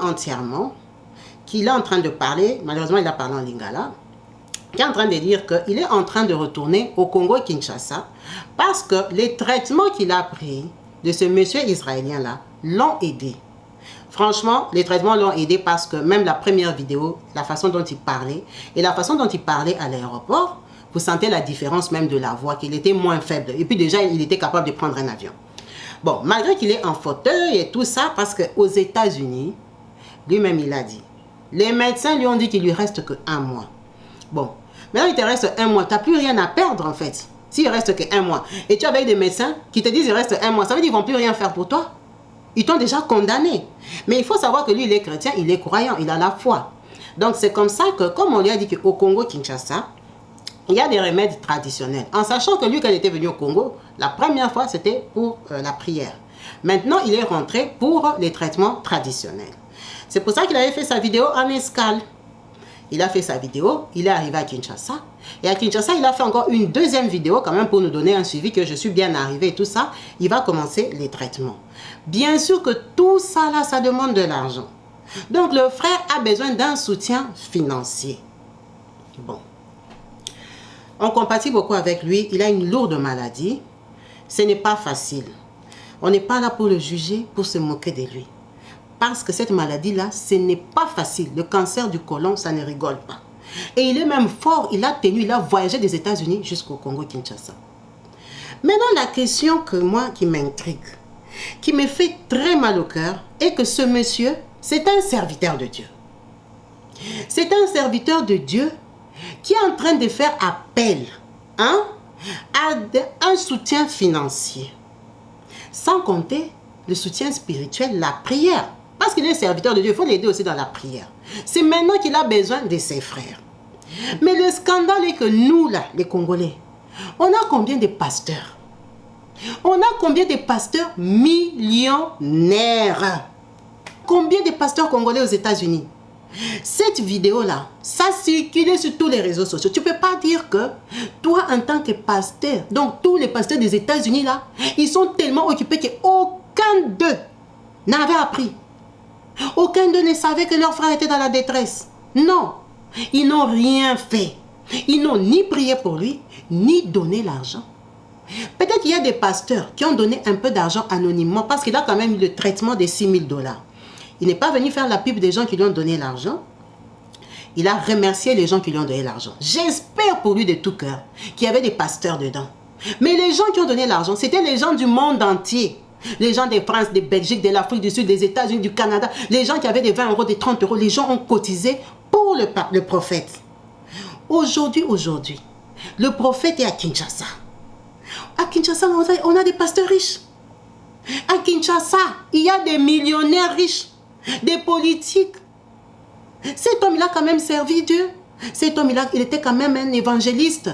entièrement, qu'il est en train de parler. Malheureusement, il a parlé en lingala. Qui est en train de dire qu'il est en train de retourner au Congo-Kinshasa parce que les traitements qu'il a pris de ce monsieur israélien-là l'ont aidé. Franchement, les traitements l'ont aidé parce que même la première vidéo, la façon dont il parlait et la façon dont il parlait à l'aéroport, vous sentez la différence même de la voix, qu'il était moins faible. Et puis déjà, il était capable de prendre un avion. Bon, malgré qu'il est en fauteuil et tout ça, parce qu'aux États-Unis, lui-même il a dit, les médecins lui ont dit qu'il lui reste que 1 mois. Bon, maintenant il te reste 1 mois, tu n'as plus rien à perdre en fait. S'il reste que 1 mois, et tu as avec des médecins qui te disent qu'il reste 1 mois, ça veut dire qu'ils ne vont plus rien faire pour toi. Ils t'ont déjà condamné. Mais il faut savoir que lui, il est chrétien, il est croyant, il a la foi. Donc c'est comme ça que, comme on lui a dit qu'au Congo-Kinshasa, il y a des remèdes traditionnels. En sachant que lui, quand il était venu au Congo, la première fois, c'était pour la prière. Maintenant, il est rentré pour les traitements traditionnels. C'est pour ça qu'il avait fait sa vidéo en escale. Il a fait sa vidéo, il est arrivé à Kinshasa. Et à Kinshasa, il a fait encore une deuxième vidéo quand même pour nous donner un suivi que je suis bien arrivé et tout ça. Il va commencer les traitements. Bien sûr que tout ça là, ça demande de l'argent. Donc le frère a besoin d'un soutien financier. Bon. On compatit beaucoup avec lui. Il a une lourde maladie. Ce n'est pas facile. On n'est pas là pour le juger, pour se moquer de lui. Parce que cette maladie-là, ce n'est pas facile. Le cancer du côlon, ça ne rigole pas. Et il est même fort. Il a tenu, il a voyagé des États-Unis jusqu'au Congo-Kinshasa. Maintenant, la question qui m'intrigue, qui me fait très mal au cœur, est que ce monsieur, c'est un serviteur de Dieu. C'est un serviteur de Dieu qui est en train de faire appel à un soutien financier. Sans compter le soutien spirituel, la prière. Parce qu'il est serviteur de Dieu, il faut l'aider aussi dans la prière. C'est maintenant qu'il a besoin de ses frères. Mais le scandale est que nous, là, les Congolais, on a combien de pasteurs? On a combien de pasteurs millionnaires? Combien de pasteurs congolais aux États-Unis? Cette vidéo-là, ça circulait sur tous les réseaux sociaux. Tu ne peux pas dire que toi, en tant que pasteur, donc tous les pasteurs des États-Unis, là, ils sont tellement occupés qu'aucun d'eux n'avait appris. Aucun d'eux ne savait que leur frère était dans la détresse. Non, ils n'ont rien fait. Ils n'ont ni prié pour lui, ni donné l'argent. Peut-être qu'il y a des pasteurs qui ont donné un peu d'argent anonymement parce qu'il a quand même eu le traitement de $6,000. Il n'est pas venu faire la pub des gens qui lui ont donné l'argent. Il a remercié les gens qui lui ont donné l'argent. J'espère pour lui de tout cœur qu'il y avait des pasteurs dedans. Mais les gens qui ont donné l'argent, c'était les gens du monde entier. Les gens de France, de Belgique, de l'Afrique du Sud, des États-Unis, du Canada. Les gens qui avaient des 20 euros, des 30 euros. Les gens ont cotisé pour le prophète. Aujourd'hui, le prophète est à Kinshasa. À Kinshasa, on a des pasteurs riches. À Kinshasa, il y a des millionnaires riches. Des politiques. Cet homme, il a quand même servi Dieu. Cet homme, il était quand même un évangéliste.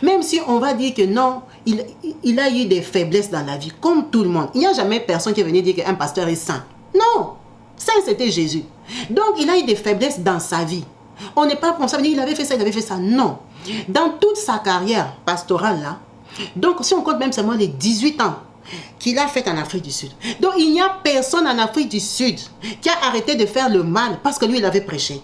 Même si on va dire que non, il a eu des faiblesses dans la vie, comme tout le monde. Il n'y a jamais personne qui est venu dire qu'un pasteur est saint. Non, saint c'était Jésus. Donc il a eu des faiblesses dans sa vie. On n'est pas comme ça, il avait fait ça, il avait fait ça. Non. Dans toute sa carrière pastorale là, donc si on compte même seulement les 18 ans qu'il a fait en Afrique du Sud. Donc il n'y a personne en Afrique du Sud qui a arrêté de faire le mal parce que lui il avait prêché.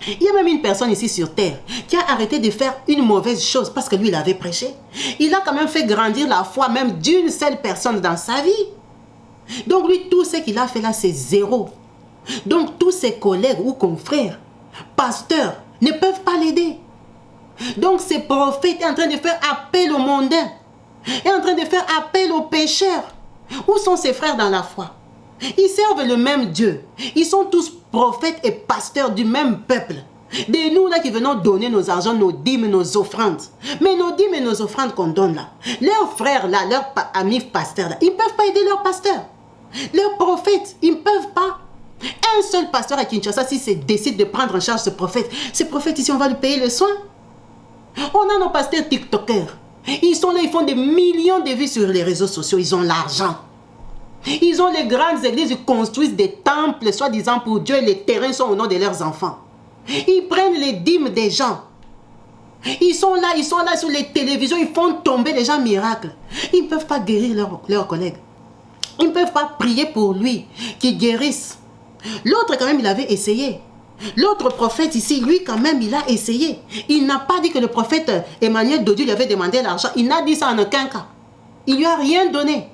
Il y a même une personne ici sur terre qui a arrêté de faire une mauvaise chose parce que lui il avait prêché. Il a quand même fait grandir la foi même d'une seule personne dans sa vie. Donc lui tout ce qu'il a fait là c'est zéro. Donc tous ses collègues ou confrères, pasteurs ne peuvent pas l'aider. Donc ces prophètes sont en train de faire appel aux mondains, est en train de faire appel aux pécheurs. Où sont ses frères dans la foi? Ils servent le même Dieu. Ils sont tous prophètes et pasteurs du même peuple. De nous là qui venons donner nos argents, nos dîmes, nos offrandes. Mais nos dîmes et nos offrandes qu'on donne là, leurs frères là, leurs amis pasteurs là, ils ne peuvent pas aider leurs pasteurs. Leurs prophètes, ils ne peuvent pas. Un seul pasteur à Kinshasa, si c'est décide de prendre en charge ce prophète ici, on va lui payer le soin. On a nos pasteurs TikTokers. Ils sont là, ils font des millions de vues sur les réseaux sociaux. Ils ont l'argent. Ils ont les grandes églises, ils construisent des temples, soi-disant pour Dieu, et les terrains sont au nom de leurs enfants. Ils prennent les dîmes des gens. Ils sont là sur les télévisions, ils font tomber les gens miracles. Ils ne peuvent pas guérir leurs collègues. Ils ne peuvent pas prier pour lui, qu'il guérisse. L'autre, quand même, il avait essayé. L'autre prophète ici, lui, quand même, il a essayé. Il n'a pas dit que le prophète Emmanuel Dodu lui avait demandé l'argent. Il n'a dit ça en aucun cas. Il lui a rien donné.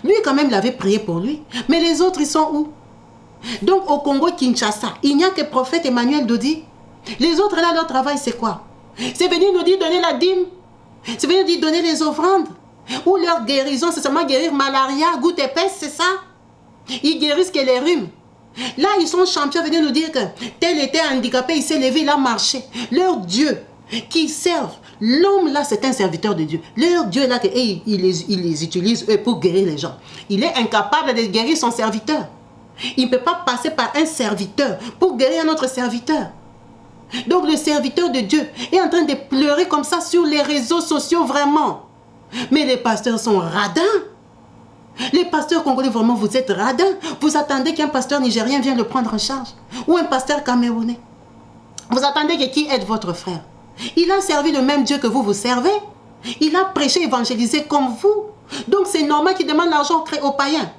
Lui, quand même, il avait prié pour lui. Mais les autres, ils sont où? Donc, au Congo-Kinshasa, il n'y a que le prophète Emmanuel Dodu. Les autres, là, leur travail, c'est quoi? C'est venir nous dire donner la dîme. C'est venir nous dire donner les offrandes. Ou leur guérison, c'est seulement guérir malaria, goutte épaisse, c'est ça? Ils guérissent que les rhumes. Là, ils sont champions, venir nous dire que tel était handicapé, il s'est levé, il a marché. Leur Dieu qu'ils servent, l'homme là, c'est un serviteur de Dieu. Leur Dieu là, il les utilise eux, pour guérir les gens. Il est incapable de guérir son serviteur. Il ne peut pas passer par un serviteur pour guérir un autre serviteur. Donc le serviteur de Dieu est en train de pleurer comme ça sur les réseaux sociaux vraiment. Mais les pasteurs sont radins. Les pasteurs congolais, vraiment, vous êtes radins. Vous attendez qu'un pasteur nigérien vienne le prendre en charge. Ou un pasteur camerounais. Vous attendez que qui aide votre frère. Il a servi le même Dieu que vous servez. Il a prêché, évangélisé comme vous. Donc c'est normal qu'il demande l'argent aux païens.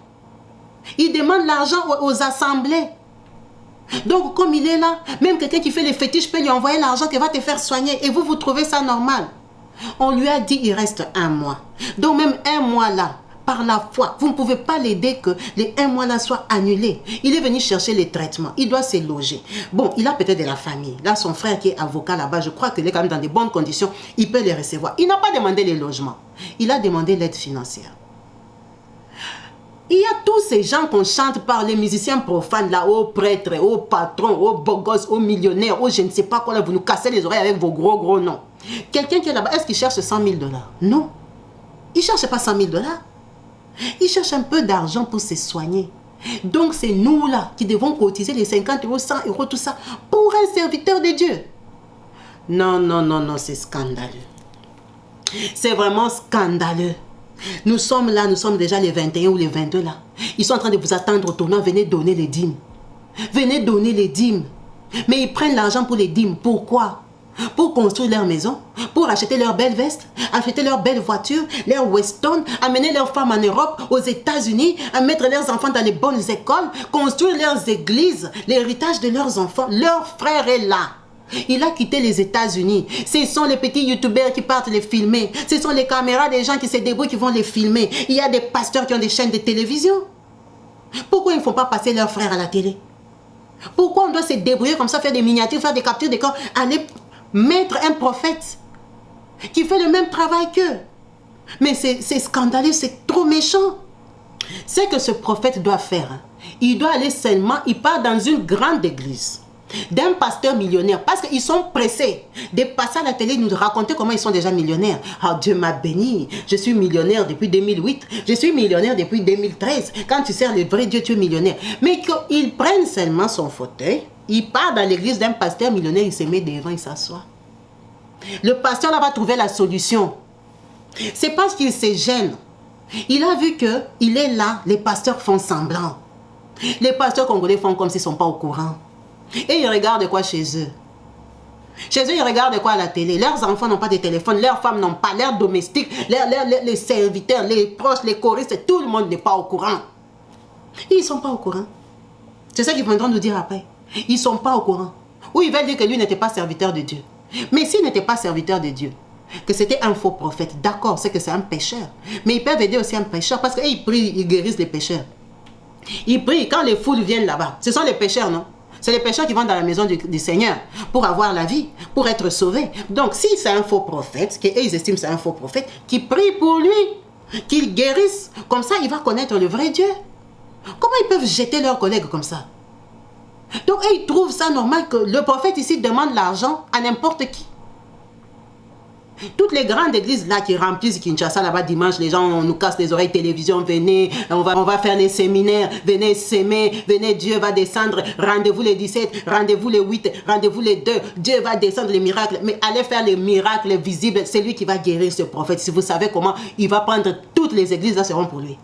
Il demande l'argent aux assemblées. Donc comme il est là, même quelqu'un qui fait les fétiches peut lui envoyer l'argent qui va te faire soigner. Et vous trouvez ça normal. On lui a dit il reste 1 mois. Donc même 1 mois là, par la foi, vous ne pouvez pas l'aider que les 1 mois là soient annulés. Il est venu chercher les traitements. Il doit se loger. Bon, il a peut-être de la famille. Là, son frère qui est avocat là-bas, je crois qu'il est quand même dans de bonnes conditions. Il peut les recevoir. Il n'a pas demandé les logements. Il a demandé l'aide financière. Il y a tous ces gens qu'on chante par les musiciens profanes là, aux prêtres, aux patrons, aux beaux gosses, aux millionnaires, aux je ne sais pas quoi là, vous nous cassez les oreilles avec vos gros noms. Quelqu'un qui est là-bas, est-ce qu'il cherche 100 000 $? Non. Il ne cherche pas 100 000 $. Il cherche un peu d'argent pour se soigner. Donc c'est nous là qui devons cotiser les 50 €, 100 €, tout ça, pour un serviteur de Dieu. Non, c'est scandaleux. C'est vraiment scandaleux. Nous sommes là, nous sommes déjà les 21 ou les 22 là. Ils sont en train de vous attendre au tournant, venez donner les dîmes. Venez donner les dîmes. Mais ils prennent l'argent pour les dîmes. Pourquoi? Pour construire leur maison, pour acheter leurs belles vestes, acheter leurs belles voitures, leurs Weston, amener leurs femmes en Europe, aux États-Unis, à mettre leurs enfants dans les bonnes écoles, construire leurs églises, l'héritage de leurs enfants. Leur frère est là. Il a quitté les États-Unis. Ce sont les petits youtubeurs qui partent les filmer. Ce sont les caméras des gens qui se débrouillent qui vont les filmer. Il y a des pasteurs qui ont des chaînes de télévision. Pourquoi ils ne font pas passer leurs frères à la télé? Pourquoi on doit se débrouiller comme ça, faire des miniatures, faire des captures d'écran, aller mettre un prophète qui fait le même travail qu'eux? Mais c'est scandaleux, c'est trop méchant. C'est que ce prophète doit faire. Il doit aller seulement, il part dans une grande église d'un pasteur millionnaire, parce qu'ils sont pressés de passer à la télé, nous raconter comment ils sont déjà millionnaires. Ah, Dieu m'a béni, je suis millionnaire depuis 2008, je suis millionnaire depuis 2013. Quand tu sers le vrai Dieu, tu es millionnaire. Mais qu'ils prennent seulement son fauteuil, Il part dans l'église d'un pasteur millionnaire, il se met devant, il s'assoit. Le pasteur là va trouver la solution. C'est parce qu'il se gêne. Il a vu qu'il est là, les pasteurs font semblant. Les pasteurs congolais font comme s'ils ne sont pas au courant. Et ils regardent quoi chez eux? Chez eux, ils regardent quoi à la télé? Leurs enfants n'ont pas de téléphone, leurs femmes n'ont pas, leurs domestiques, les serviteurs, les proches, les choristes, tout le monde n'est pas au courant. Ils ne sont pas au courant. C'est ça qu'ils viendront nous dire après. Ils ne sont pas au courant. Ou ils veulent dire que lui n'était pas serviteur de Dieu. Mais s'il n'était pas serviteur de Dieu, que c'était un faux prophète, d'accord, c'est que c'est un pécheur. Mais ils peuvent aider aussi un pécheur parce qu'ils prient, ils guérissent les pécheurs. Ils prient quand les foules viennent là-bas. Ce sont les pécheurs, non? C'est les pécheurs qui vont dans la maison du Seigneur pour avoir la vie, pour être sauvés. Donc, si c'est un faux prophète, qu'eux ils estiment c'est un faux prophète, qui prie pour lui, qu'il guérisse, comme ça, il va connaître le vrai Dieu. Comment ils peuvent jeter leurs collègues comme ça? Donc, ils trouvent ça normal que le prophète ici demande l'argent à n'importe qui. Toutes les grandes églises là qui remplissent Kinshasa là-bas dimanche, les gens on nous casse les oreilles, télévision, venez, on va faire les séminaires, venez s'aimer, venez, Dieu va descendre, rendez-vous les 17, rendez-vous les 8, rendez-vous les 2, Dieu va descendre les miracles, mais allez faire les miracles visibles, c'est lui qui va guérir ce prophète. Si vous savez comment, il va prendre toutes les églises là seront pour lui.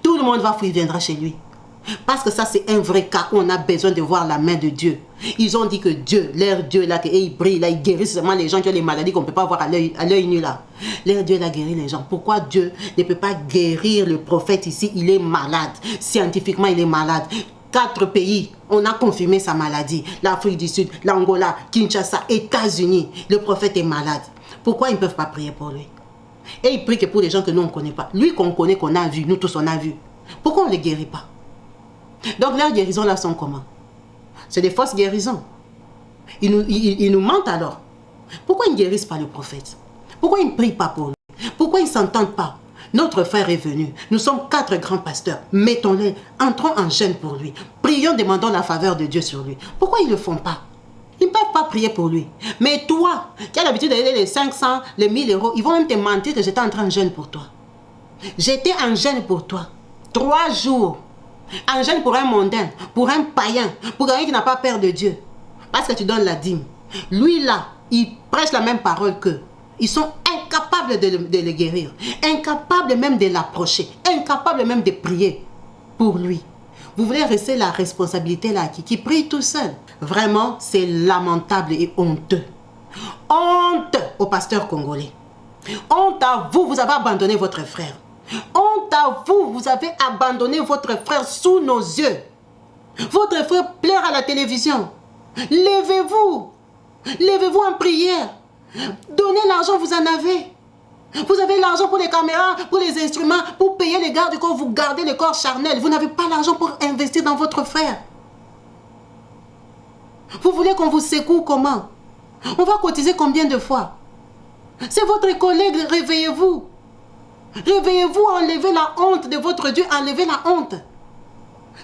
Tout le monde va fuir, il viendra chez lui. Parce que ça, c'est un vrai cas où on a besoin de voir la main de Dieu. Ils ont dit que Dieu, leur Dieu là, il brille, là, il guérit seulement les gens qui ont les maladies qu'on ne peut pas voir à l'œil nu là. Leur Dieu, là, guérit les gens. Pourquoi Dieu ne peut pas guérir le prophète ici? Il est malade. Scientifiquement, il est malade. 4 pays, on a confirmé sa maladie. L'Afrique du Sud, l'Angola, Kinshasa, États-Unis. Le prophète est malade. Pourquoi ils ne peuvent pas prier pour lui? Et il prie que pour les gens que nous, on ne connaît pas. Lui qu'on connaît, qu'on a vu, nous tous, on a vu. Pourquoi on ne les guérit pas? Donc leurs guérisons là sont comment? C'est des fausses guérisons. Ils nous mentent alors. Pourquoi ils ne guérissent pas le prophète? Pourquoi ils ne prient pas pour lui? Pourquoi ils ne s'entendent pas? Notre frère est venu. Nous sommes 4 grands pasteurs. Mettons-les, entrons en jeûne pour lui. Prions, demandons la faveur de Dieu sur lui. Pourquoi ils ne le font pas? Ils ne peuvent pas prier pour lui. Mais toi, qui as l'habitude d'aider les 500, les 1000 euros, ils vont même te mentir que j'étais en train de jeûne pour toi. J'étais en jeûne pour toi. 3 jours. En jeûne pour un mondain, pour un païen, pour quelqu'un qui n'a pas peur de Dieu. Parce que tu donnes la dîme. Lui là, il prêche la même parole qu'eux. Ils sont incapables de le guérir. Incapables même de l'approcher. Incapables même de prier pour lui. Vous voulez rester la responsabilité là qui prie tout seul. Vraiment, c'est lamentable et honteux. Honte aux pasteurs congolais. Honte à vous, vous avez abandonné votre frère. Honte à vous, vous avez abandonné votre frère sous nos yeux. Votre frère pleure à la télévision. Levez-vous. Levez-vous en prière. Donnez l'argent, vous en avez. Vous avez l'argent pour les caméras, pour les instruments, pour payer les gardes du corps, vous gardez le corps charnel. Vous n'avez pas l'argent pour investir dans votre frère. Vous voulez qu'on vous secoue comment? On va cotiser combien de fois? C'est votre collègue, réveillez-vous. Réveillez-vous, enlevez la honte de votre Dieu, enlevez la honte.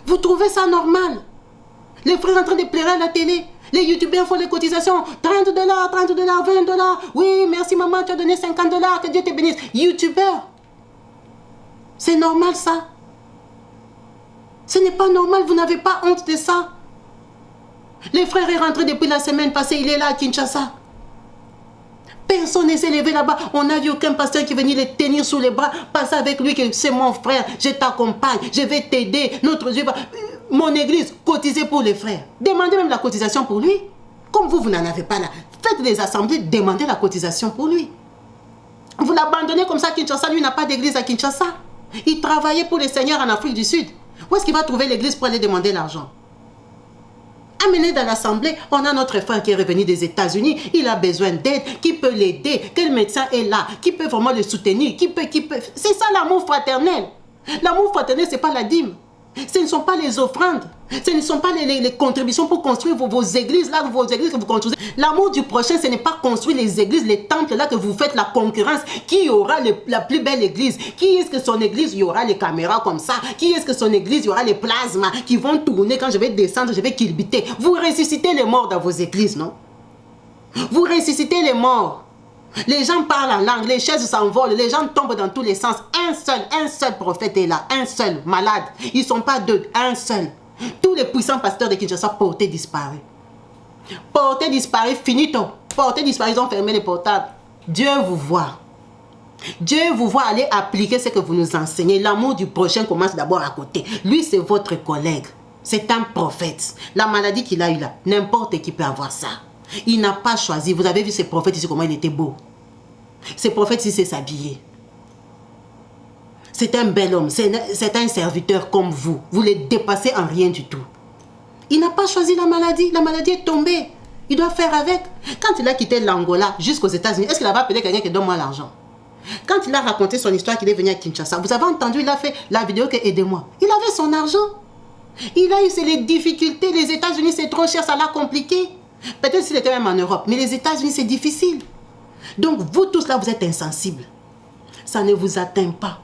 Vous trouvez ça normal? Les frères en train de pleurer à la télé. Les youtubeurs font les cotisations. 30 $, 30 $, 20 $. Oui, merci maman, tu as donné 50 $, que Dieu te bénisse. Youtubeurs. C'est normal ça? Ce n'est pas normal, vous n'avez pas honte de ça? Les frères est rentré depuis la semaine passée, il est là à Kinshasa. Personne ne s'est levé là-bas. On n'a vu aucun pasteur qui venait les tenir sous les bras, passer avec lui que c'est mon frère, je t'accompagne, je vais t'aider. Notre Dieu va... Mon église, cotisez pour les frères. Demandez même la cotisation pour lui. Comme vous n'en avez pas là. Faites des assemblées, demandez la cotisation pour lui. Vous l'abandonnez comme ça à Kinshasa. Lui n'a pas d'église à Kinshasa. Il travaillait pour le Seigneur en Afrique du Sud. Où est-ce qu'il va trouver l'église pour aller demander l'argent? Amenez dans l'assemblée, on a notre frère qui est revenu des États-Unis, il a besoin d'aide, qui peut l'aider, quel médecin est là, qui peut vraiment le soutenir, qui peut... C'est ça l'amour fraternel. L'amour fraternel, ce n'est pas la dîme. Ce ne sont pas les offrandes. Ce ne sont pas les contributions pour construire vos églises, là, vos églises que vous construisez. L'amour du prochain, ce n'est pas construire les églises, les temples, là, que vous faites la concurrence. Qui aura la plus belle église? Qui est-ce que son église, il y aura les caméras comme ça? Qui est-ce que son église, il y aura les plasmas qui vont tourner quand je vais descendre, je vais kilbiter? Vous ressuscitez les morts dans vos églises, non? Vous ressuscitez les morts. Les gens parlent en langue, les chaises s'envolent, les gens tombent dans tous les sens. Un seul prophète est là, un seul malade. Ils ne sont pas deux, un seul. Tous les puissants pasteurs de Kinshasa portés disparus. Portés disparus, finito. Portés disparus, ils ont fermé les portables. Dieu vous voit. Dieu vous voit aller appliquer ce que vous nous enseignez. L'amour du prochain commence d'abord à côté. Lui, c'est votre collègue. C'est un prophète. La maladie qu'il a eue là, n'importe qui peut avoir ça. Il n'a pas choisi. Vous avez vu ces prophètes ici, comment il était beau. Ces prophètes ici, c'est s'habiller. C'est un bel homme. C'est un serviteur comme vous. Vous les dépassez en rien du tout. Il n'a pas choisi la maladie. La maladie est tombée. Il doit faire avec. Quand il a quitté l'Angola jusqu'aux États-Unis, est-ce qu'il avait appelé quelqu'un qui donne-moi l'argent? Quand il a raconté son histoire qu'il est venu à Kinshasa, vous avez entendu, il a fait la vidéo que aidez-moi. Il avait son argent. Il a eu les difficultés. Les États-Unis, c'est trop cher, ça l'a compliqué. Peut-être s'il était même en Europe, mais les États-Unis, c'est difficile. Donc, vous tous là, vous êtes insensibles. Ça ne vous atteint pas.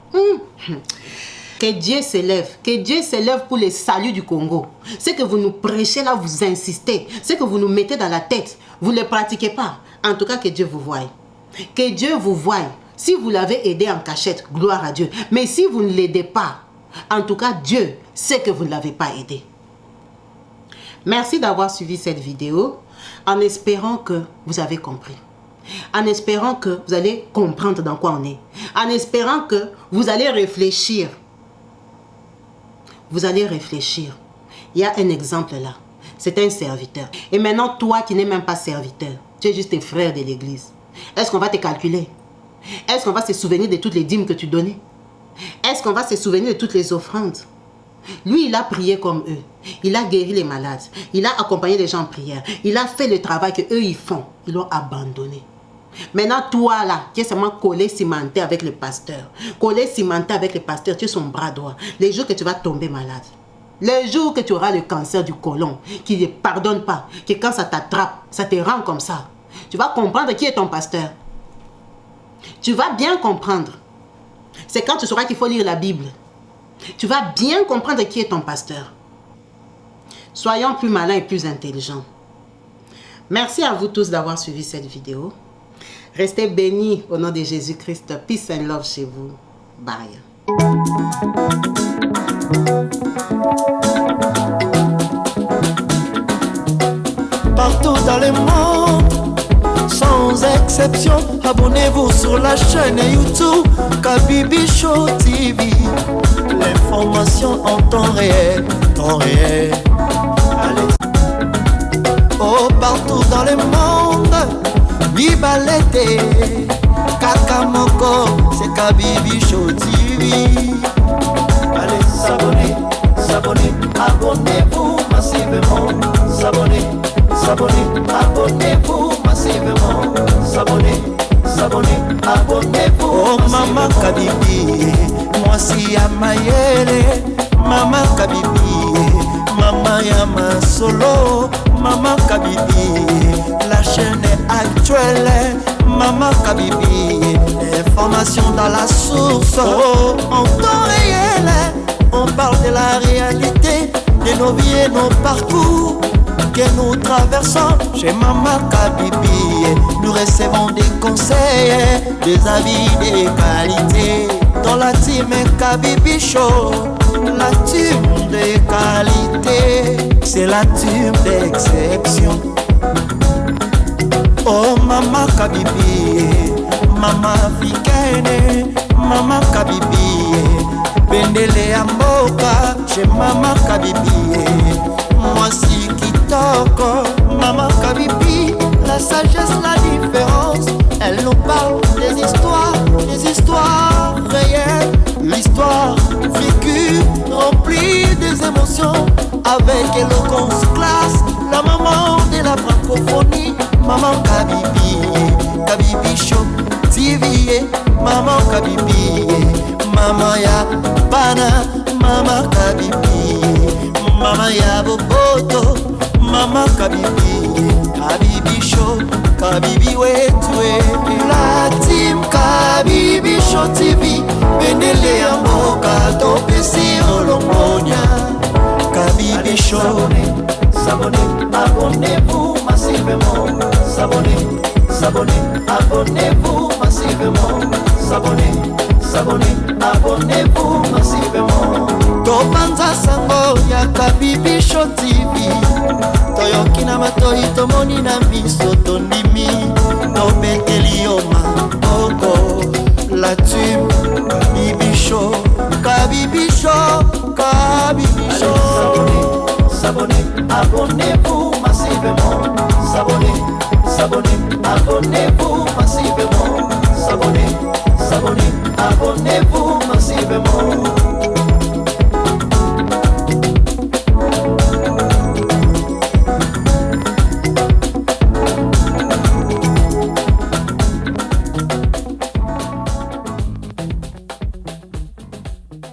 Que Dieu s'élève. Que Dieu s'élève pour le salut du Congo. Ce que vous nous prêchez là, vous insistez. Ce que vous nous mettez dans la tête, vous ne le pratiquez pas. En tout cas, que Dieu vous voie. Que Dieu vous voie. Si vous l'avez aidé en cachette, gloire à Dieu. Mais si vous ne l'aidez pas, en tout cas, Dieu sait que vous ne l'avez pas aidé. Merci d'avoir suivi cette vidéo en espérant que vous avez compris. En espérant que vous allez comprendre dans quoi on est. En espérant que vous allez réfléchir. Vous allez réfléchir. Il y a un exemple là. C'est un serviteur. Et maintenant, toi qui n'es même pas serviteur, tu es juste un frère de l'église. Est-ce qu'on va te calculer? Est-ce qu'on va se souvenir de toutes les dîmes que tu donnais? Est-ce qu'on va se souvenir de toutes les offrandes? Lui, il a prié comme eux. Il a guéri les malades. Il a accompagné les gens en prière. Il a fait le travail qu'eux, ils font. Ils l'ont abandonné. Maintenant, toi là, qui es seulement collé, cimenté avec le pasteur. Collé, cimenté avec le pasteur, tu es son bras droit. Les jours que tu vas tomber malade. Les jours que tu auras le cancer du côlon, qui ne pardonne pas, que quand ça t'attrape, ça te rend comme ça. Tu vas comprendre qui est ton pasteur. Tu vas bien comprendre. C'est quand tu sauras qu'il faut lire la Bible. Tu vas bien comprendre qui est ton pasteur. Soyons plus malins et plus intelligents. Merci à vous tous d'avoir suivi cette vidéo. Restez bénis au nom de Jésus-Christ. Peace and love chez vous. Bye. Partout dans le monde, sans exception, abonnez-vous sur la chaîne YouTube Kabibi Show TV. L'information en temps réel, Allez. Oh, partout dans le monde, Bibalete, Kakamoko, c'est Kabibi Show TV. Allez, s'abonner, abonnez-vous massivement. S'abonner, abonnez-vous massivement. S'abonner, abonnez-vous. Oh, Maman Kabibi, moi si à Mayele, Maman Kabibi, Maman Yama Solo, Maman Kabibi, la chaîne est actuelle, Maman Kabibi, information dans la source, oh, en temps réel, on parle de la réalité, de nos vies et nos parcours que nous traversons chez Maman Kabibi. Nous recevons des conseils, des avis, des qualités. Dans la team Kabibi Show, la team de qualité, c'est la team d'exception. Oh Maman Kabibi, Maman africaine, Maman Kabibi, Bendele Amboka chez Maman Kabibi. Moi si Kitoko, Maman Kabibi, la sagesse, la différence. Elle nous parle des histoires réelles, l'histoire vécue, remplie des émotions, avec éloquence, classe, la maman de la francophonie, Maman Kabibi, Kabibi Show TV, Maman Kabibi, Maman ya Bana, Maman Kabibi, Maman ya Boboto, Maman Kabibi, Kabibi Show, Kabibi wetwe. La team Kabibi Show TV, Bendele ya mboka, topesi olongonya. Kabibi Show, abonnez-vous massivement. Abonnez-vous massivement. Abonnez-vous massivement. topanza sango ya Kabibisho TV toyoki na matoi tomoni na miso tondimi tobeteli yo maboko la tube Kabibisho Kabibisho Kabibisho. S'abonnez, abonnez-vous massivement. S'abonnez, abonnez-vous massivement. S'abonnez, abonnez-vous massivement.